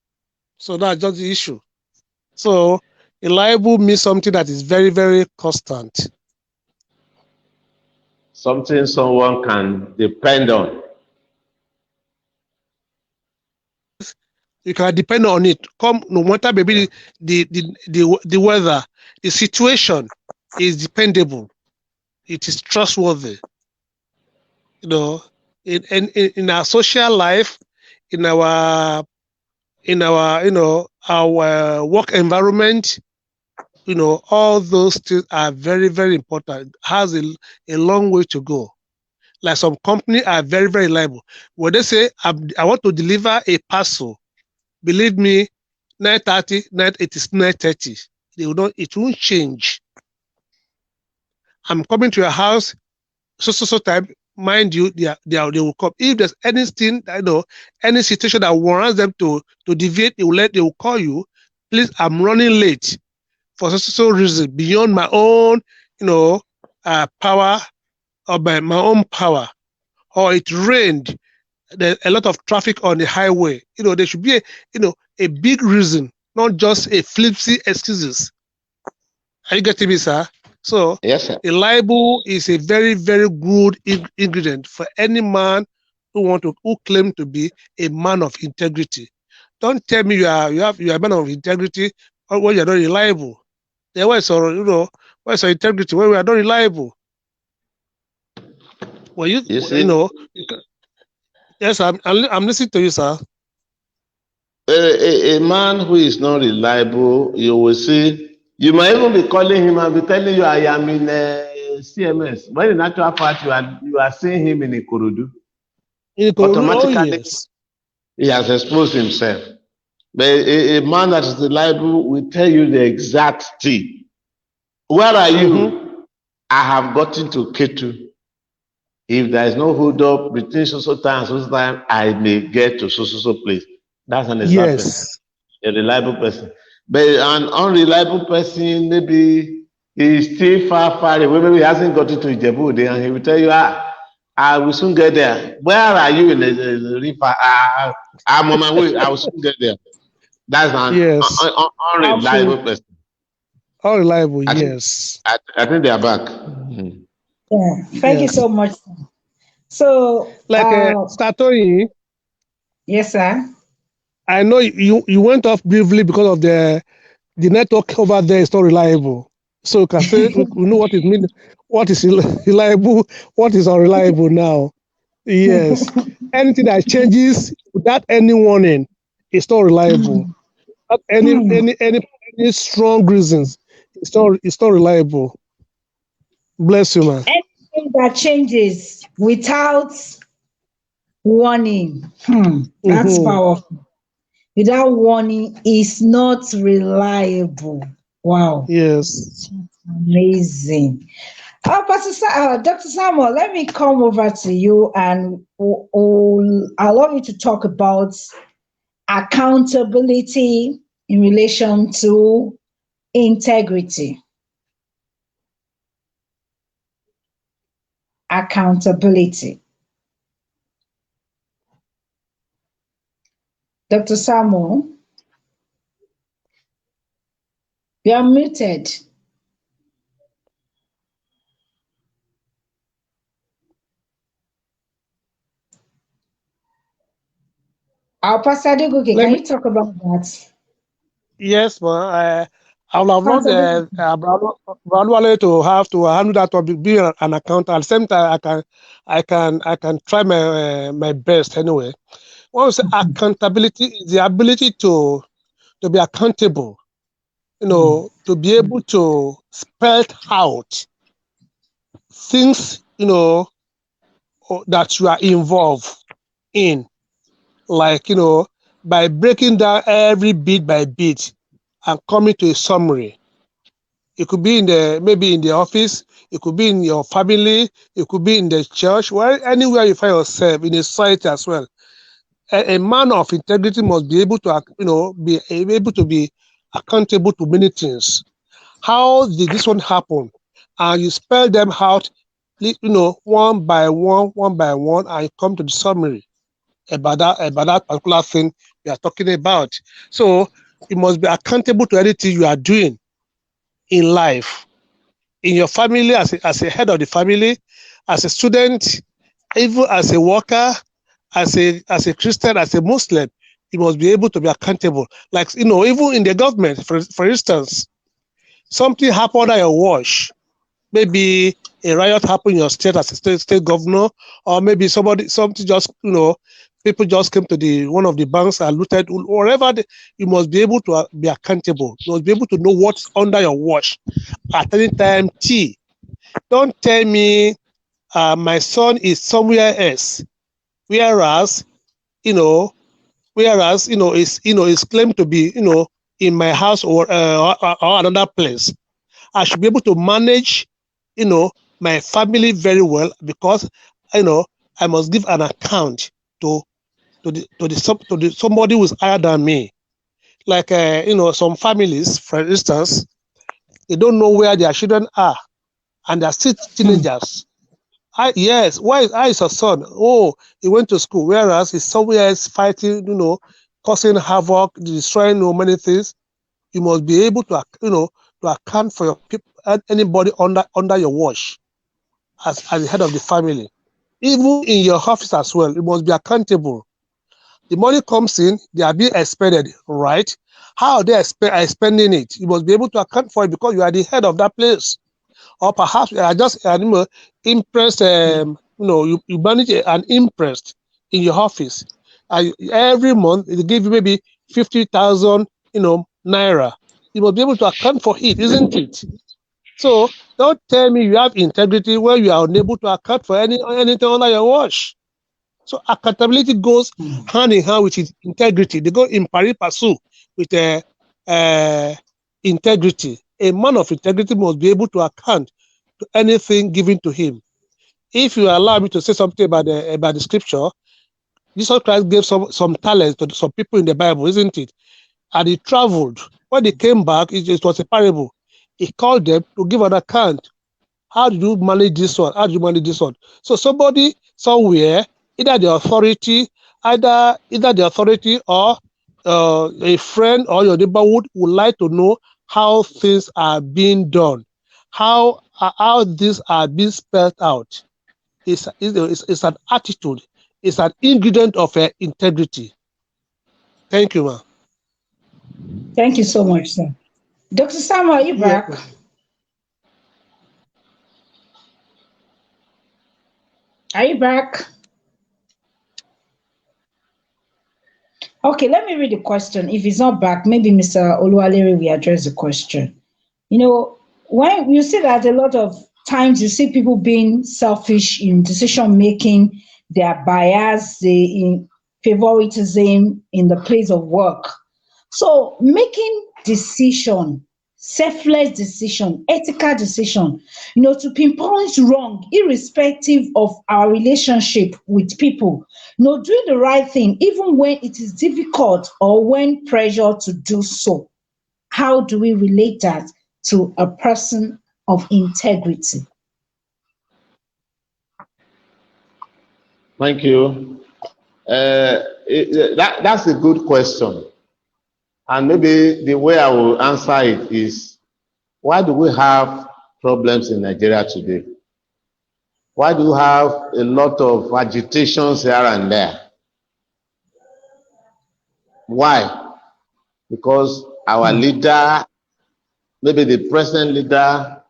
So that's just the issue. So Reliable means something that is very, very constant. Something someone can depend on. You can depend on it. Come, no matter maybe the weather, the situation is dependable. It is trustworthy. You know, in our social life, in our our work environment, all those things are very, very important. Has a long way to go. Like some companies are very, very reliable. When they say I want to deliver a parcel, believe me, 9:30, it is 9:30. They will not. It won't change. I'm coming to your house, so time. Mind you, they will come. If there's anything, any situation that warrants them to deviate, they will call you. Please, I'm running late for so reason beyond my own, power or by my own power. Or it rained, there's a lot of traffic on the highway. There should be a big reason, not just a flimsy excuses. Are you getting me, sir? So, yes, sir. Reliable is a very, very good ingredient for any man who claim to be a man of integrity. Don't tell me you are a man of integrity when you're not reliable. Then where's your integrity when we are not reliable? Well, yes, I'm listening to you, sir. A man who is not reliable, you will see. You might even be calling him and be telling you, I am in CMS. When in actual fact, you are seeing him in Ikorodu. Automatically, yes. He has exposed himself. But a man that is reliable will tell you the exact thing. Where are you? I have gotten to Ketu. If there is no hold up between so time and so time, I may get to so place. That's an exact person. A reliable person. But an unreliable person, maybe he's still far away. Maybe he hasn't gotten to Ijebu, and he will tell you, I will soon get there. Where are you in the river? I'm on my way. I will soon get there. That's an unreliable person. Unreliable, yes. I think they are back. Yeah, thank you so much. So, Statori. Yes, sir. I know you went off briefly because of the network over there is not reliable. So you can say we know what it means, what is reliable, what is unreliable now. Yes. Anything that changes without any warning is not reliable. Not any strong reasons, it's not reliable. Bless you, man. Anything that changes without warning, that's powerful. Without warning is not reliable. Wow. Yes. Amazing. Dr. Samuel, let me come over to you, and I'd love you to talk about accountability in relation to integrity. Accountability. Dr. Samuel, you are muted. Our Pastor Adegoke, can you talk about that? Yes, but I would have loved Brother to have to handle that topic, be an accountant. At the same time, I can try my best anyway. When we say accountability is the ability to be accountable, to be able to spell out things, that you are involved in, like, by breaking down every bit by bit and coming to a summary. It could be maybe in the office, it could be in your family, it could be in the church, anywhere you find yourself, in a society as well. A man of integrity must be able to, be able to be accountable to many things. How did this one happen? And you spell them out, one by one, and you come to the summary about that particular thing we are talking about. So you must be accountable to anything you are doing, in life, in your family, as a head of the family, as a student, even as a worker, as a Christian, as a Muslim, you must be able to be accountable. Like, even in the government, for instance, something happened under your watch. Maybe a riot happened in your state as a state governor, or maybe something just, people just came to one of the banks and looted, whatever. You must be able to be accountable. You must be able to know what's under your watch at any time. Don't tell me my son is somewhere else, whereas is claimed to be in my house or another place. I should be able to manage my family very well, because I must give an account to somebody who's higher than me. Like some families, for instance, they don't know where their children are, and they're still teenagers. Yes, why is your son? Oh, he went to school, whereas he's somewhere else fighting, causing havoc, destroying many things. You must be able to to account for your people, anybody under your watch, as the head of the family. Even in your office as well, you must be accountable. The money comes in, they are being expended, right? How are they spending it? You must be able to account for it, because you are the head of that place. Or perhaps you are just impressed, you manage an impressed in your office. Every month they give you maybe 50,000, naira. You must be able to account for it, isn't it? So don't tell me you have integrity when you are unable to account for anything under your watch. So accountability goes hand in hand with integrity. They go in pari passu with integrity. A man of integrity must be able to account to anything given to him. If you allow me to say something about the scripture, Jesus Christ gave some talents to some people in the Bible, isn't it? And he traveled. When they came back, it was a parable. He called them to give an account. How do you manage this one? How do you manage this one? So somebody somewhere, either the authority or a friend or your neighborhood would like to know how things are being done, how these are being spelled out. It's an attitude. It's an ingredient of integrity. Thank you, ma'am. Thank you so much, sir. Dr. Samuel, are you back? Yeah. Are you back? Okay, let me read the question. If he's not back, maybe Mr. Oluwaleri will address the question. When you see that a lot of times you see people being selfish in decision making, they are biased, in favoritism in the place of work. So making decision, selfless decision, ethical decision, to pinpoint wrong, irrespective of our relationship with people, doing the right thing, even when it is difficult or when pressure to do so. How do we relate that to a person of integrity? Thank you. That's a good question. And maybe the way I will answer it is, why do we have problems in Nigeria today? Why do we have a lot of agitations here and there? Why? Because our leader, maybe the present leader,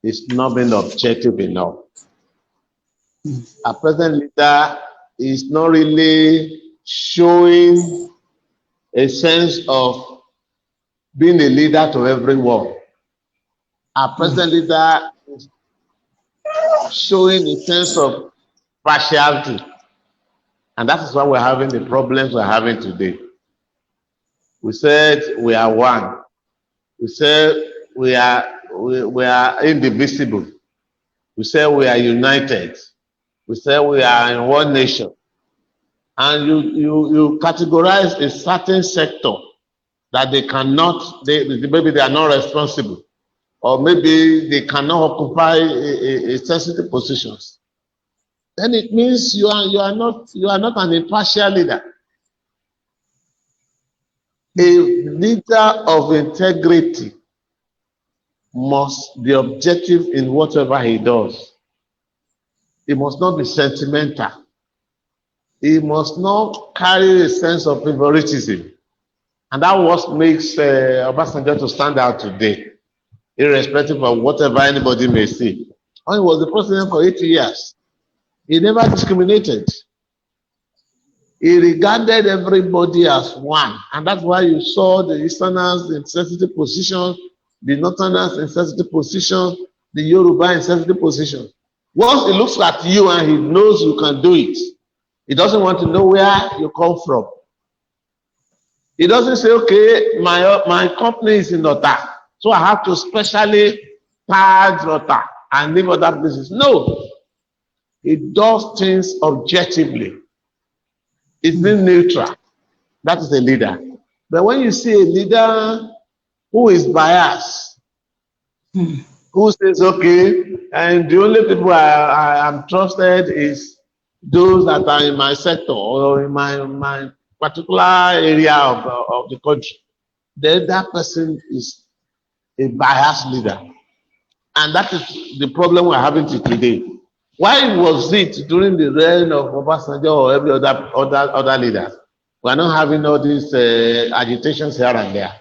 is not being objective enough. Our present leader is not really showing a sense of being a leader to everyone. Our present leader is showing a sense of partiality. And that is why we're having the problems we're having today. We said we are one. We said we are indivisible. We say we are united. We say we are in one nation. And you categorize a certain sector that maybe they are not responsible, or maybe they cannot occupy a sensitive positions. Then it means you are not an impartial leader. A leader of integrity must be objective in whatever he does. He must not be sentimental. He must not carry a sense of favoritism. And that what makes Obasanjo to stand out today, irrespective of whatever anybody may say. When he was the president for 8 years, he never discriminated. He regarded everybody as one. And that's why you saw the Easterners in sensitive positions, the Northerners in sensitive positions, the Yoruba in sensitive positions. Once he looks at you and he knows you can do it, he doesn't want to know where you come from. He doesn't say, okay, my company is in Ota, so I have to specially target Ota and leave other places. No. He does things objectively. It's being neutral. That is a leader. But when you see a leader who is biased, who says, okay, and the only people I am trusted is those that are in my sector or in my particular area of the country, then that person is a biased leader. And that is the problem we're having today. Why was it during the reign of Obasanjo or every other leader? We're not having all these agitations here and there.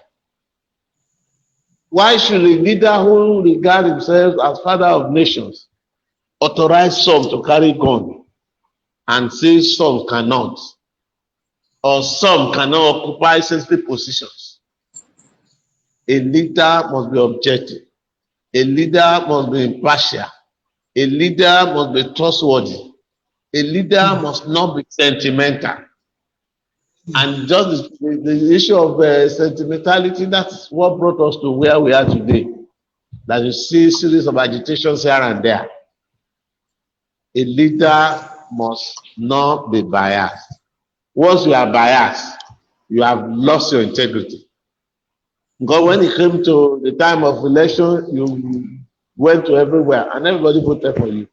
Why should a leader who regards himself as father of nations authorize some to carry gun and say some cannot? Or some cannot occupy sensitive positions? A leader must be objective. A leader must be impartial. A leader must be trustworthy. A leader must not be sentimental. And just the issue of sentimentality, that's what brought us to where we are today. That you see a series of agitations here and there. A leader must not be biased. Once you are biased, you have lost your integrity. Because when it came to the time of election, you went to everywhere and everybody voted for you.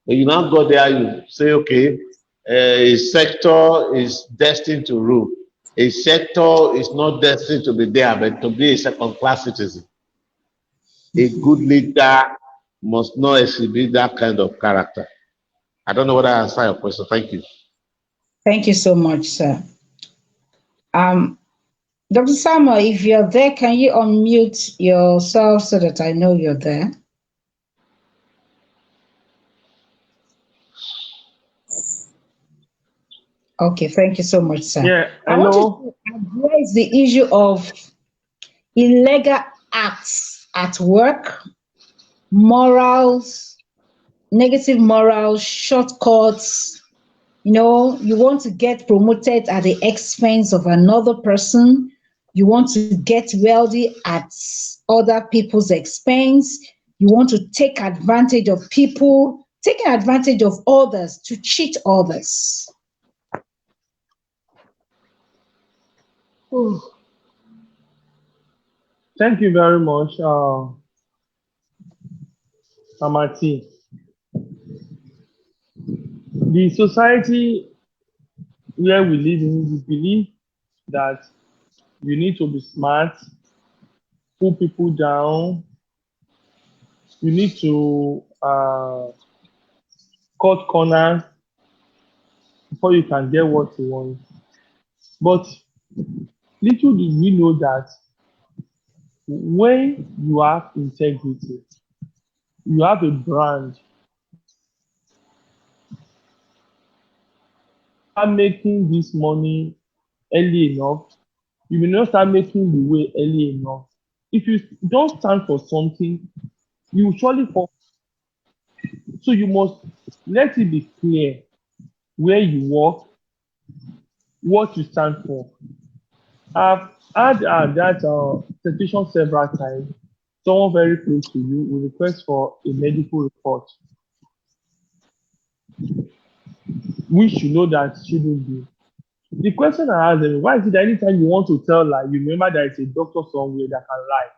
When you now go there, you say, okay, a sector is destined to rule. A sector is not destined to be there, but to be a second-class citizen. A good leader must not exhibit that kind of character. I don't know whether I answered your question. Thank you. Thank you so much, sir. Dr. Samuel, if you're there, can you unmute yourself so that I know you're there? Okay, thank you so much, sir. Yeah, I want to address the issue of illegal acts at work, morals, negative morals, shortcuts. You know, you want to get promoted at the expense of another person. You want to get wealthy at other people's expense. You want to take advantage of people, taking advantage of others to cheat others. Thank you very much, Amati. The society where we live in, we believe that you need to be smart, pull people down. You need to cut corners before you can get what you want. But little did we know that when you have integrity, you have a brand. Start making this money early enough, you will not start making the way early enough. If you don't stand for something, you will surely fall. So you must let it be clear where you work, what you stand for. I've had that situation several times. Someone very close to you will request for a medical report, which you know that shouldn't be. The question I ask them, why is it that anytime you want to tell lie, you remember that it's a doctor somewhere that can lie?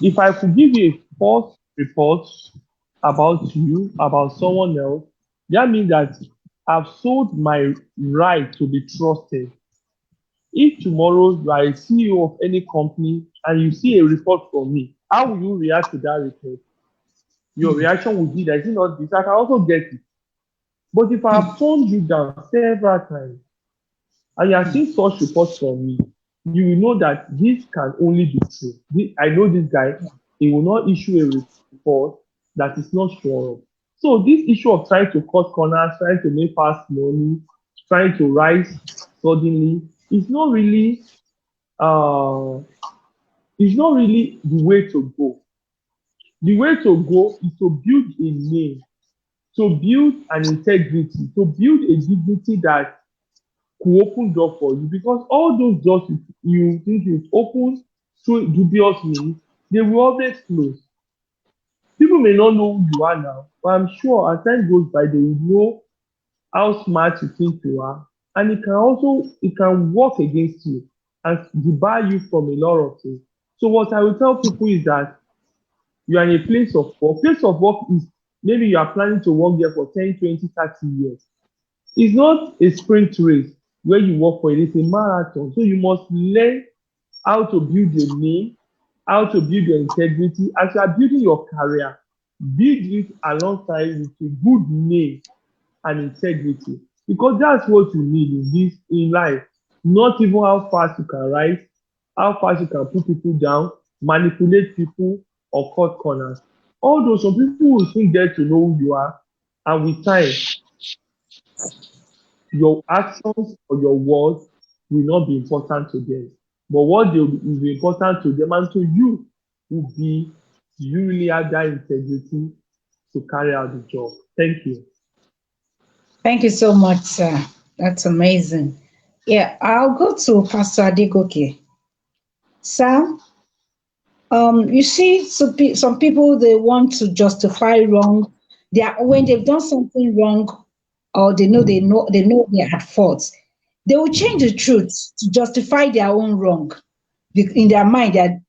If I could give you a false report about you, about someone else, that means that I've sold my right to be trusted. If tomorrow you are a CEO of any company and you see a report from me, how will you react to that report? Your reaction will be that is it not this? I can also get it. But if I have turned you down several times and you are seeing such reports from me, you will know that this can only be true. I know this guy, he will not issue a report that is not sure of. So this issue of trying to cut corners, trying to make fast money, trying to rise suddenly, is not really uh the way to go. The way to go is to build a name, to build an integrity, to build a dignity that could open door for you, because all those doors you think you've opened through dubious means, they will always close. People may not know who you are now, but I'm sure as time goes by, they will know how smart you think you are, and it can work against you and debar you from a lot of things. So what I will tell people is that you are in a place of work. Place of work is maybe you are planning to work there for 10, 20, 30 years. It's not a sprint race where you work for it, it's a marathon. So you must learn how to build your name, how to build your integrity. As you are building your career, build it alongside with a good name and integrity. Because that's what you need in life. Not even how fast you can rise, how fast you can put people down, manipulate people, or cut corners. Although some people will soon get to know who you are, and with time, your actions or your words will not be important to them. But what will be important to them and to you will be, do you really have that integrity to carry out the job? Thank you. Thank you so much, sir. That's amazing. Yeah, I'll go to Pastor Adegoke. Sir, you see, some people, they want to justify wrong. When they've done something wrong, or they know they're at fault, they will change the truth to justify their own wrong. In their mind, they're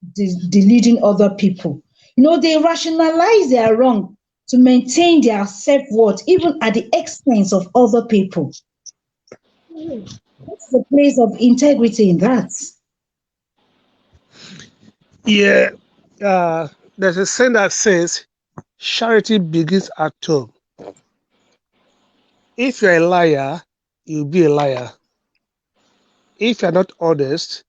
deluding other people. They rationalize their wrong to maintain their self-worth, even at the expense of other people. What's the place of integrity in that? Yeah, there's a saying that says, charity begins at home. If you're a liar, you'll be a liar. If you're not honest,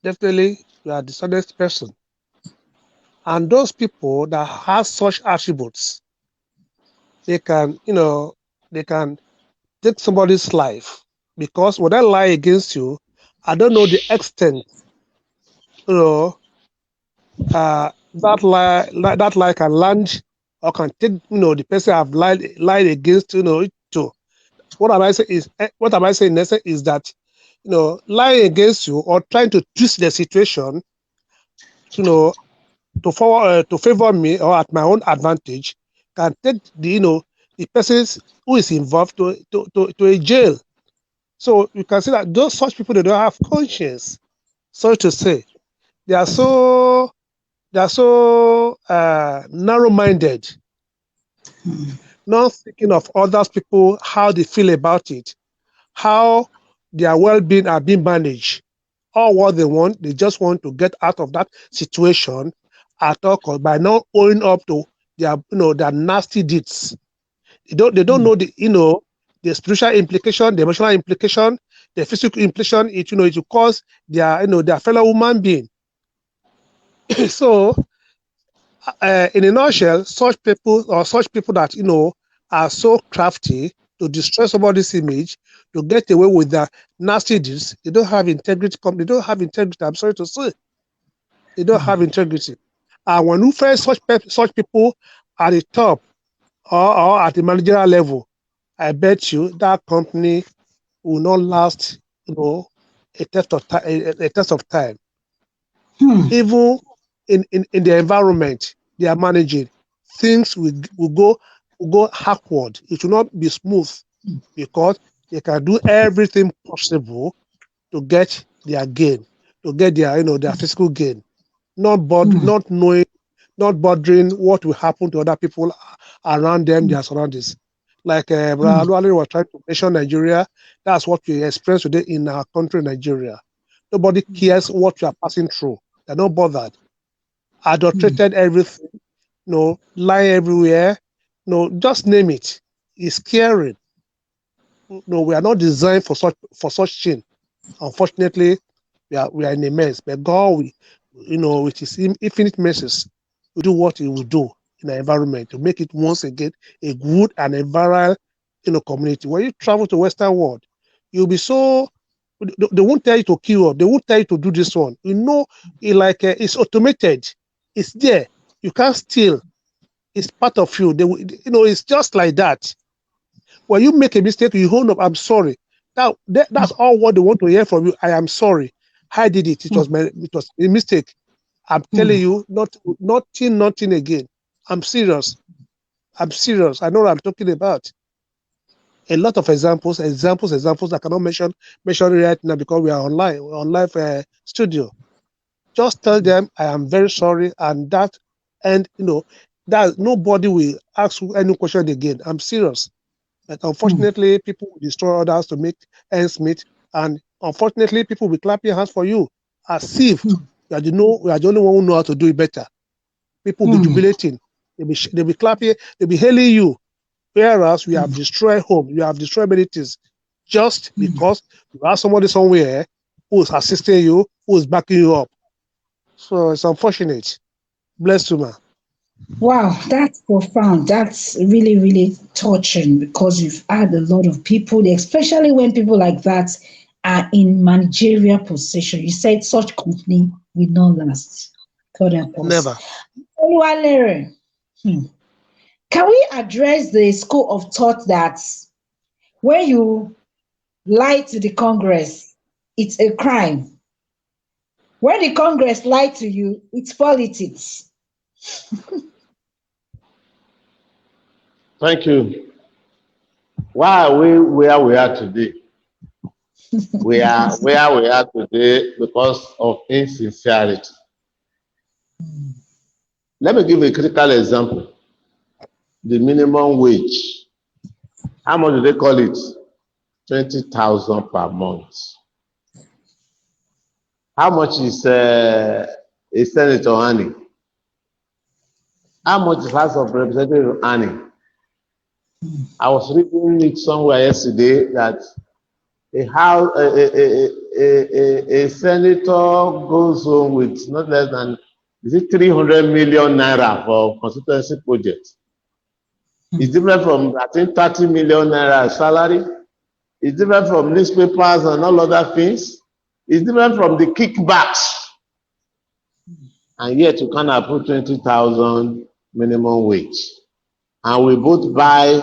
definitely you are a dishonest person. And those people that have such attributes, they can, they can take somebody's life. Because when I lie against you, I don't know the extent, you know, that lie can land or can take, the person I've lied against, to. What am I saying in essence is that, lying against you or trying to twist the situation, to favor me or at my own advantage, can take the persons who is involved to a jail. So you can see that those such people, they don't have conscience. Sorry to say, they are so narrow-minded, not thinking of others people, how they feel about it, how their well-being are being managed, or what they want. They just want to get out of that situation at all cost by not owning up to their nasty deeds. They don't know the spiritual implication, the emotional implication, the physical implication. It will cause their fellow human being. So, in a nutshell, such people that are so crafty to destroy somebody's image, to get away with their nasty deeds, they don't have integrity. They don't have integrity. I'm sorry to say, they don't have integrity. And when you find such people at the top or at the managerial level, I bet you that company will not last, a test of time. Even in the environment they are managing, things will go backward. It will not be smooth because they can do everything possible to get their gain, to get their physical gain, not knowing, not bothering what will happen to other people around them, their surroundings. Like Brother was trying to mention Nigeria, that's what we experience today in our country, Nigeria. Nobody cares what you are passing through. They're not bothered. Adulterated everything, lie everywhere, just name it. It's scary. We are not designed for such thing. Unfortunately, we are in a mess. But God, with His infinite mercies, will do what He will do in the environment to make it once again a good and environmental, community. When you travel to Western world, you'll be so. They won't tell you to queue up. They won't tell you to do this one. It's automated. It's there. You can't steal. It's part of you. It's just like that. When you make a mistake, you hold up. I'm sorry. That's all what they want to hear from you. I am sorry. I did it. It was a mistake. I'm telling you, nothing again. I'm serious. I know what I'm talking about. A lot of examples I cannot mention right now because we are online. We're on live studio. Just tell them I am very sorry, and that nobody will ask you any question again. I'm serious. But unfortunately, people will destroy others to make ends meet, and unfortunately, people will clap your hands for you as if we are the only one who know how to do it better. People will be jubilating. They'll be clapping. They'll be hailing you. Whereas we have destroyed home, you have destroyed many things, just because you have somebody somewhere who is assisting you, who is backing you up. So it's unfortunate. Bless you, man. Wow, that's profound. That's really, really touching because you've had a lot of people, especially when people like that are in managerial position. You said such company will not last. God help us. Never. Oluwalere, Can we address the school of thought that when you lie to the Congress, it's a crime? When the Congress lie to you, it's politics. Thank you. Why are we where we are today? We are where we are today because of insincerity. Let me give a critical example. The minimum wage. How much do they call it? 20,000 per month. How much is a senator earning? How much is House of Representatives earning? I was reading it somewhere yesterday that a senator goes home with not less than 300 million naira for constituency projects. It's different from, I think, 30 million naira salary. It's different from newspapers and all other things. It's different from the kickbacks. And yet you can approve 20,000 minimum wage. And we both buy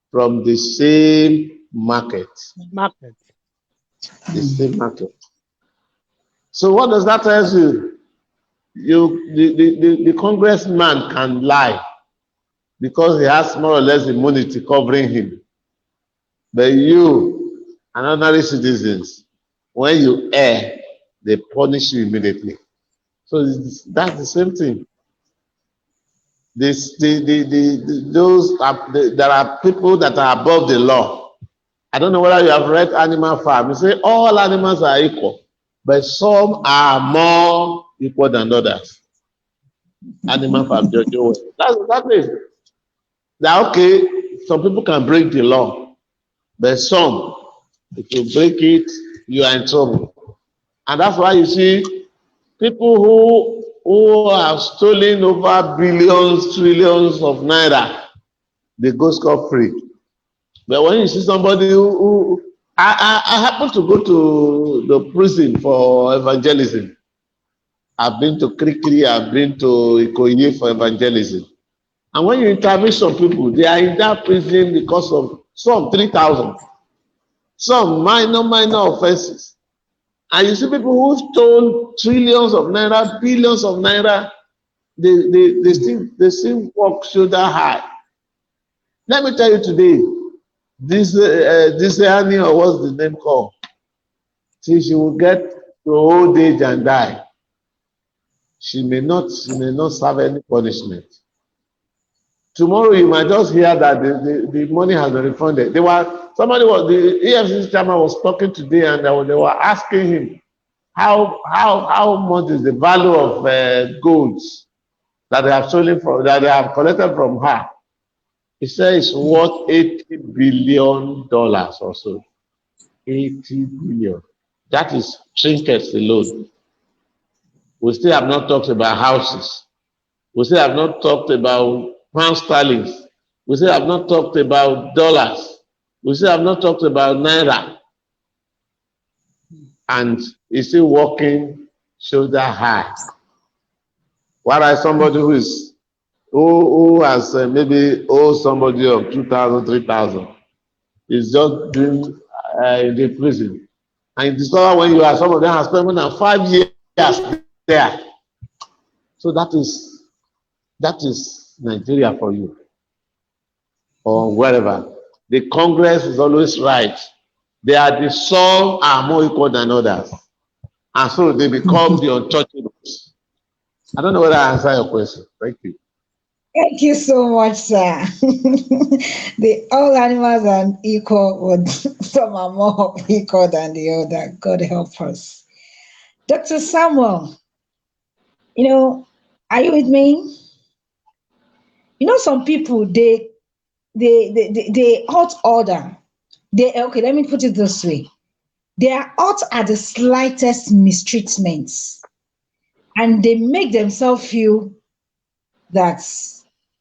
from the same market. The same market. So what does that tell you? The congressman can lie because he has more or less immunity covering him. But you and ordinary citizens, when you err, they punish you immediately. So that's the same thing. There are people that are above the law. I don't know whether you have read Animal Farm. You say all animals are equal, but some are more equal than others. Animal Farm, Jojo. That's it. Now, okay, some people can break the law, but some, if you break it, you are in trouble. And that's why you see people who have stolen over billions, trillions of naira, they go scot-free. But when you see somebody who I happen to go to the prison for evangelism. I've been to Krikiri, I've been to Ikoyi for evangelism. And when you interview some people, they are in that prison because of some 3,000, some minor offenses. And you see people who stole trillions of naira, billions of naira, they still walk shoulder high. Let me tell you today, this Annie, or what's the name called? See, she will get to old age and die. She may not serve any punishment. Tomorrow you might just hear that the money has been refunded. The EFCC chairman was talking today, and they were asking him how much is the value of goods that they have stolen from, that they have collected from her? He said it's worth $80 billion or so. 80 billion. That is trinkets alone. We still have not talked about houses. We still have not talked about pound sterling. We still have not talked about dollars. We still have not talked about naira. And he's still walking shoulder high. Whereas somebody who has maybe owed somebody of 2,000, 3,000 is just doing in the prison. And you discover when you are, some of them have spent more than 5 years there. So that is Nigeria for you, or wherever. The Congress is always right. They are the some are more equal than others, and so they become the untouchables. I don't know whether I answer your question. Thank you. Thank you so much, sir. All animals are equal, but some are more equal than the other. God help us. Dr. Samuel, are you with me? Some people, they hot order. Okay, let me put it this way. They are hot at the slightest mistreatments, and they make themselves feel that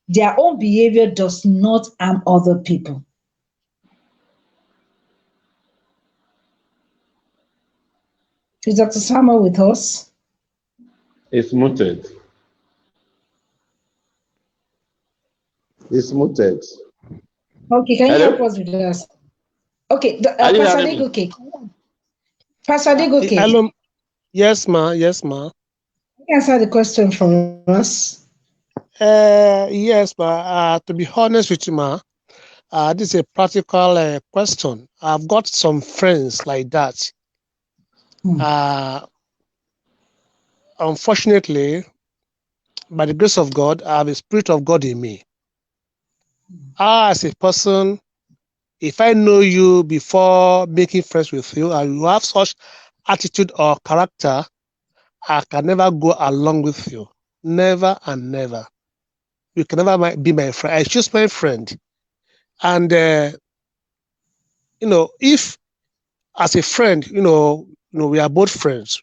their own behavior does not harm other people. Is Dr. Samuel with us? It's muted. It's muted. Okay, can you help us with this? Okay, Pastor Adegoke. Pastor Adegoke. Hello. Yes, ma. Yes, ma. Can you answer the question for us? Yes, ma. To be honest with you, ma, this is a practical question. I've got some friends like that. Unfortunately, by the grace of God, I have a spirit of God in me. As a person, if I know you before making friends with you, and you have such attitude or character, I can never go along with you. Never and never. You can never be my friend. I choose my friend. And, if as a friend, we are both friends.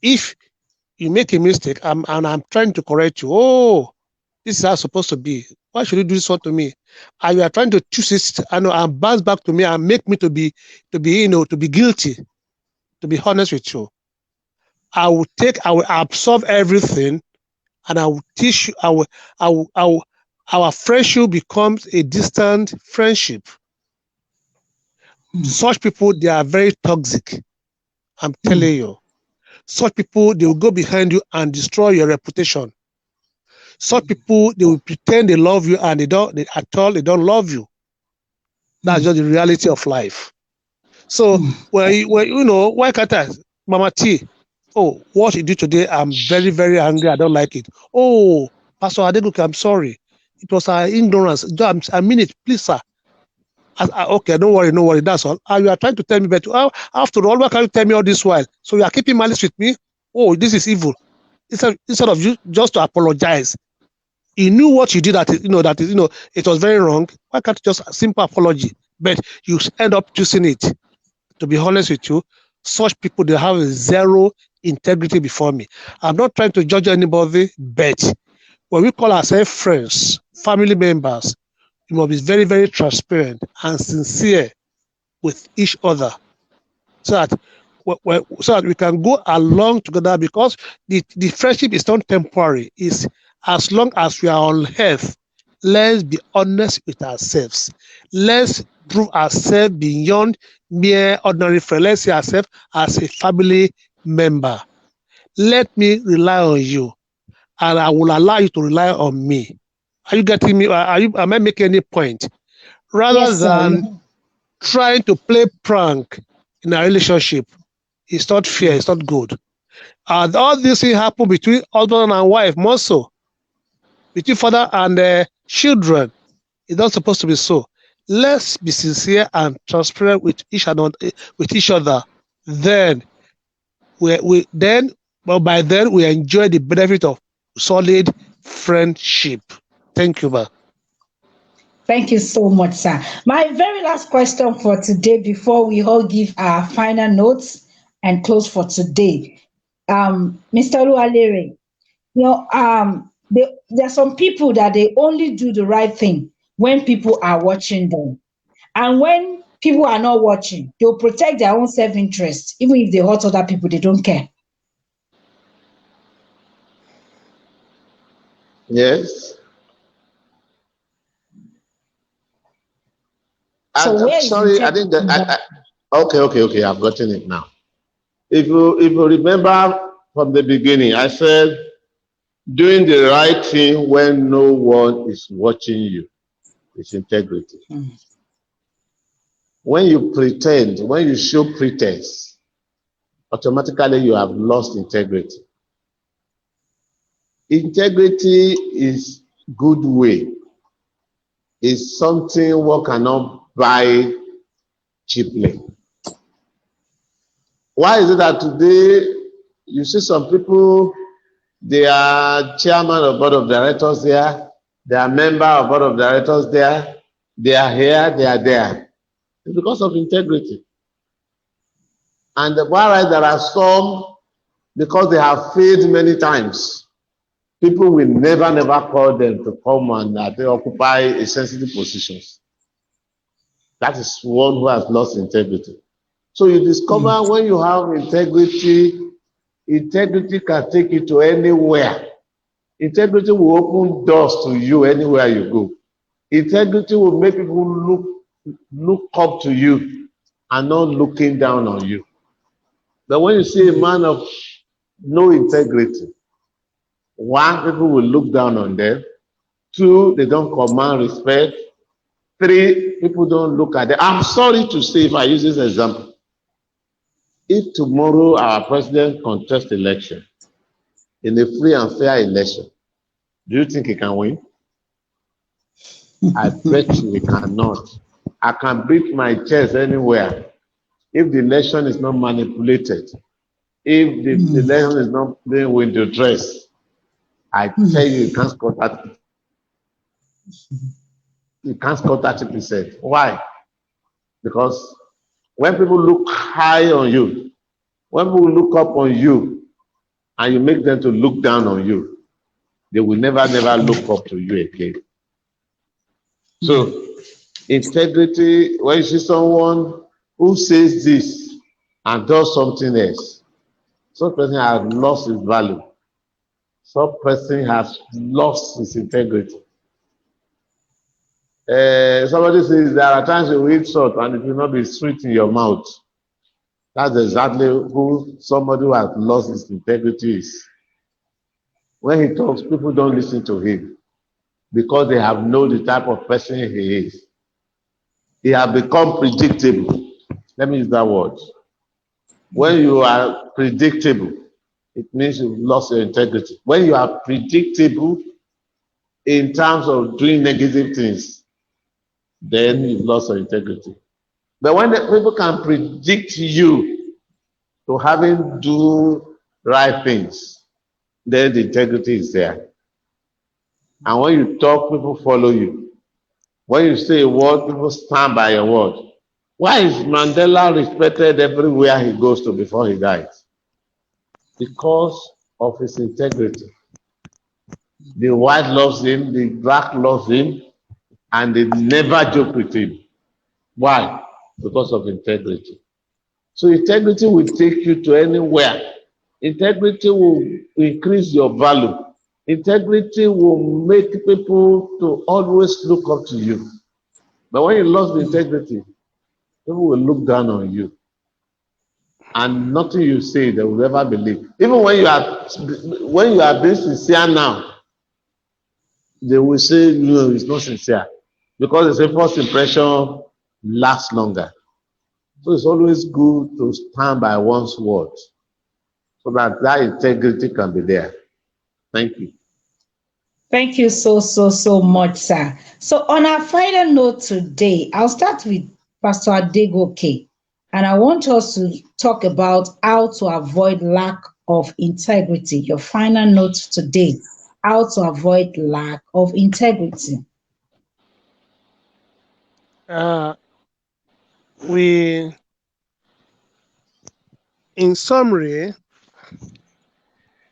If you make a mistake and I'm trying to correct you, this is how it's supposed to be. Why should you do this one to me? And you are trying to choose it and bounce back to me and make me to be guilty. To be honest with you, I will absorb everything, and I will teach you. Our friendship becomes a distant friendship. Such people, they are very toxic. I'm telling you. Such people, they will go behind you and destroy your reputation. Such people, they will pretend they love you and they don't love you. That's just the reality of life. So why can't I, Mama T? What you do today, I'm very, very angry. I don't like it. Pastor Adegoke, I'm sorry. It was our ignorance. I mean it, please, sir. Okay, don't worry, that's all. You are trying to tell me, but after all, why can't you tell me all this while? So you are keeping malice with me? This is evil. Instead of you just to apologize. You knew what you did, it was very wrong. Why can't you just a simple apology? But you end up choosing it. To be honest with you, such people, they have zero integrity before me. I'm not trying to judge anybody, but when we call ourselves friends, family members, we must be very, very transparent and sincere with each other, so that we can go along together, because the friendship is not temporary. It's as long as we are on earth. Let's be honest with ourselves. Let's prove ourselves beyond mere ordinary friend. Let's see ourselves as a family member. Let me rely on you, and I will allow you to rely on me. Are you getting me? Am I making any point? Rather than trying to play prank in a relationship, it's not fair, it's not good. All these things happen between husband and wife, more so. Between father and children, it's not supposed to be so. Let's be sincere and transparent with each other. Then by then we enjoy the benefit of solid friendship. Thank you, ma. Thank you so much, sir. My very last question for today before we all give our final notes and close for today. Mr. Oluwalere, there are some people that they only do the right thing when people are watching them. And when people are not watching, they'll protect their own self-interest. Even if they hurt other people, they don't care. Yes. So where is sorry, I think that okay, I've gotten it now. If you remember from the beginning, I said doing the right thing when no one is watching you is integrity. When you pretend, when you show pretense, automatically you have lost integrity. Integrity is good way. It's something one cannot buy cheaply. Why is it that today you see some people, they are chairman of board of directors there, they are member of board of directors there, they are here, they are there. It's because of integrity. And whereas there are some, because they have failed many times, people will never call them to come and occupy a sensitive positions. That is one who has lost integrity. So you discover when you have integrity, integrity can take you to anywhere. Integrity will open doors to you anywhere you go. Integrity will make people look up to you and not looking down on you. But when you see a man of no integrity, one, people will look down on them. Two, they don't command respect. Three, people don't look at them. I'm sorry to say, if I use this example, if tomorrow our president contests election in a free and fair election, do you think he can win? I bet you he cannot. I can beat my chest anywhere. If the election is not manipulated, if the election is not being window dressed, I tell you, you can't score 30%. You can't score 30%. Why? Because when people look high on you, when people look up on you, and you make them to look down on you, they will never look up to you again. So, integrity, when you see someone who says this and does something else, such person has lost his value. Such person has lost his integrity. Somebody says there are times you eat salt and it will not be sweet in your mouth. That's exactly who somebody who has lost his integrity is. When he talks, people don't listen to him because they have known the type of person he is. He has become predictable. Let me use that word. When you are predictable, it means you've lost your integrity. When you are predictable in terms of doing negative things, then you've lost your integrity. But when the people can predict you to having do right things, then the integrity is there. And when you talk, people follow you. When you say a word, people stand by your word. Why is Mandela respected everywhere he goes to before he dies? Because of his integrity. The white loves him, the black loves him, and they never joke with him. Why? Because of integrity. So integrity will take you to anywhere. Integrity will increase your value. Integrity will make people to always look up to you. But when you lost the integrity, people will look down on you. And nothing you say they will ever believe. Even when you are being sincere now, they will say no, it's not sincere. Because the first impression lasts longer. So it's always good to stand by one's word so that integrity can be there. Thank you. Thank you so much, sir. So on our final note today, I'll start with Pastor Adegoke. And I want us to talk about how to avoid lack of integrity. Your final notes today, how to avoid lack of integrity. In summary,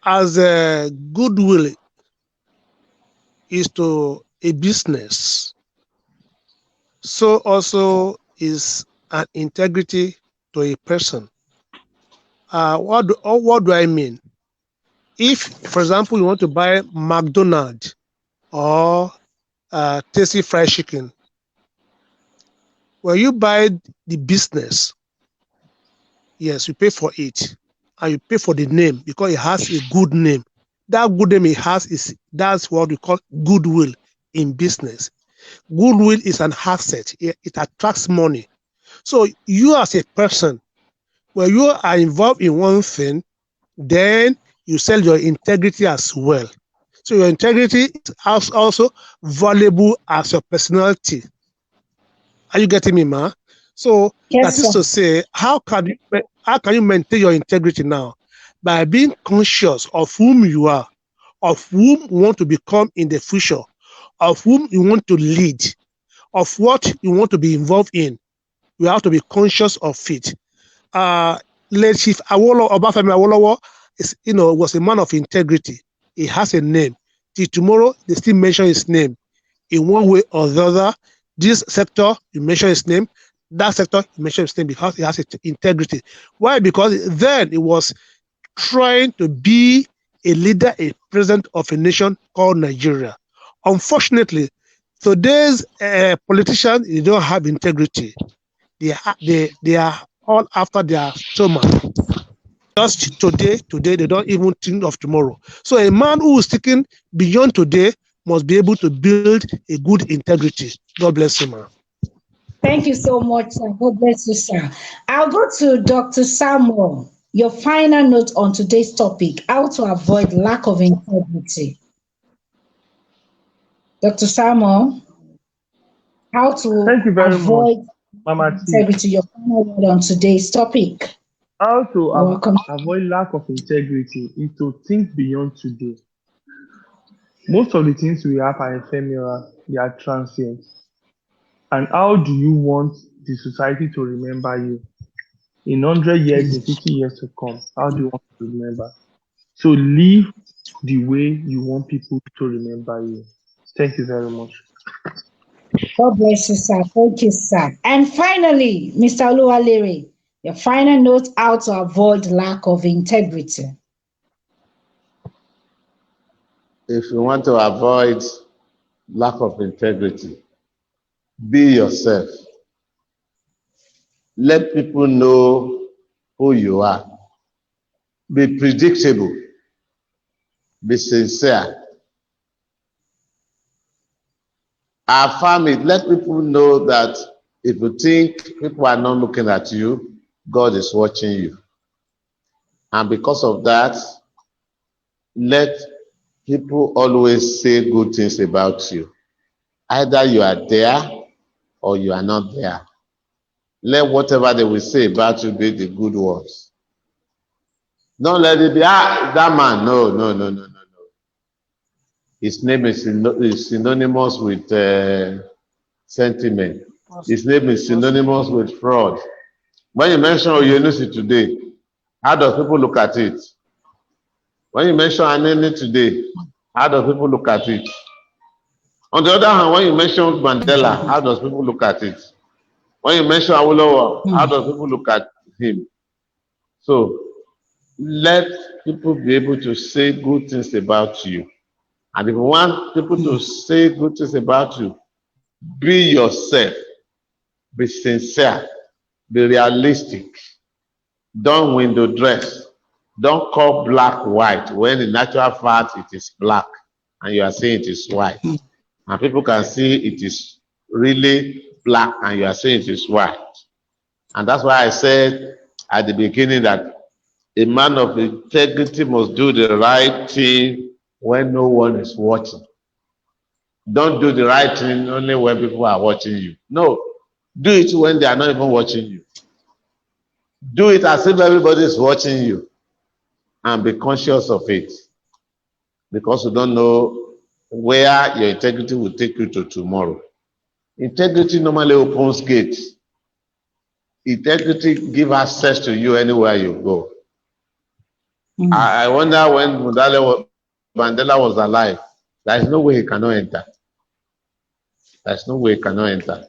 as a goodwill is to a business, so also is an integrity to a person. What do I mean? If, for example, you want to buy McDonald's or Tasty Fried Chicken, when you buy the business, yes, you pay for it, and you pay for the name because it has a good name. That good name it has that's what we call goodwill in business. Goodwill is an asset. It attracts money. So you as a person, when you are involved in one thing, then you sell your integrity as well. So your integrity is also valuable as your personality. Are you getting me, ma? So Yes, that is sir. to say, how can you maintain your integrity now? By being conscious of whom you are, of whom you want to become in the future, of whom you want to lead, of what you want to be involved in. You have to be conscious of it. Late Chief Awolowo, Obafemi Awolowo, was a man of integrity. He has a name. Till tomorrow, they still mention his name in one way or the other. This sector, you mention his name. That sector, you mention his name because he has integrity. Why? Because then he was trying to be a leader, a president of a nation called Nigeria. Unfortunately, today's politicians, they don't have integrity. They are all after their stomach. Just today, they don't even think of tomorrow. So a man who is thinking beyond today must be able to build a good integrity. God bless you, man. Thank you so much, sir. God bless you, sir. I'll go to Dr. Samuel. Your final note on today's topic, how to avoid lack of integrity. Dr. Samuel, how to Thank you very much, avoid Mama T. integrity. Your final word on today's topic. How to You're welcome. avoid lack of integrity is to think beyond today. Most of the things we have are ephemeral, they are transient. And how do you want the society to remember you? In 100 years, in 50 years to come, how do you want to remember? So live the way you want people to remember you. Thank you very much. God bless you, sir. Thank you, sir. And finally, Mr. Oluwalere, your final note, how to avoid lack of integrity. If you want to avoid lack of integrity, be yourself. Let people know who you are. Be predictable. Be sincere. Affirm it. Let people know that if you think people are not looking at you, God is watching you. And because of that, let people always say good things about you. Either you are there or you are not there. Let whatever they will say about you be the good ones. Don't let it be, that man. No. His name is synonymous with sentiment. His name is synonymous with fraud. When you mention Oyenishi today, how does people look at it? When you mention Anene today, how does people look at it? On the other hand, when you mention Mandela, how does people look at it? When you mention Awolowo, how does people look at him? So let people be able to say good things about you. And if you want people to say good things about you, be yourself, be sincere, be realistic. Don't window dress. Don't call black white when in actual fact it is black and you are saying it is white. And people can see it is really black and you are saying it is white. And that's why I said at the beginning that a man of integrity must do the right thing when no one is watching. Don't do the right thing only when people are watching you. No, do it when they are not even watching you. Do it as if everybody is watching you, and be conscious of it, because you don't know where your integrity will take you to tomorrow. Integrity normally opens gates. Integrity gives access to you anywhere you go. I wonder when Mandela was alive, there is no way he cannot enter. There's no way he cannot enter.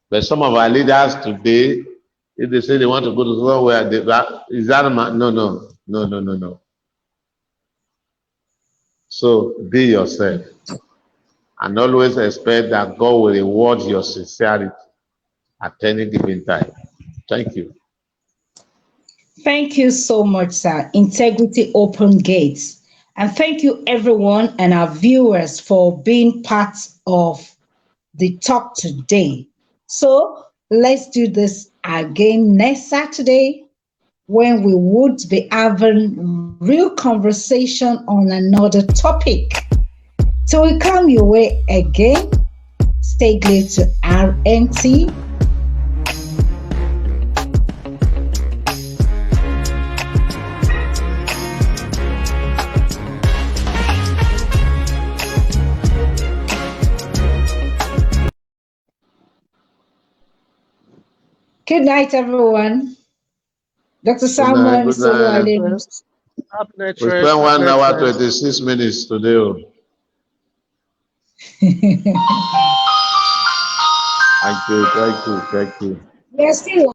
But some of our leaders today, if they say they want to go to somewhere, is that no. So be yourself, and always expect that God will reward your sincerity at any given time. Thank you. Thank you so much, sir. Integrity open gates. And thank you, everyone, and our viewers for being part of the talk today. So let's do this again next Saturday, when we would be having real conversation on another topic. So we come your way again. Stay glued to RNT. Good night, everyone. Dr. Salmon, Good night. We spent 1 hour 26 minutes today. Thank you. Yes, still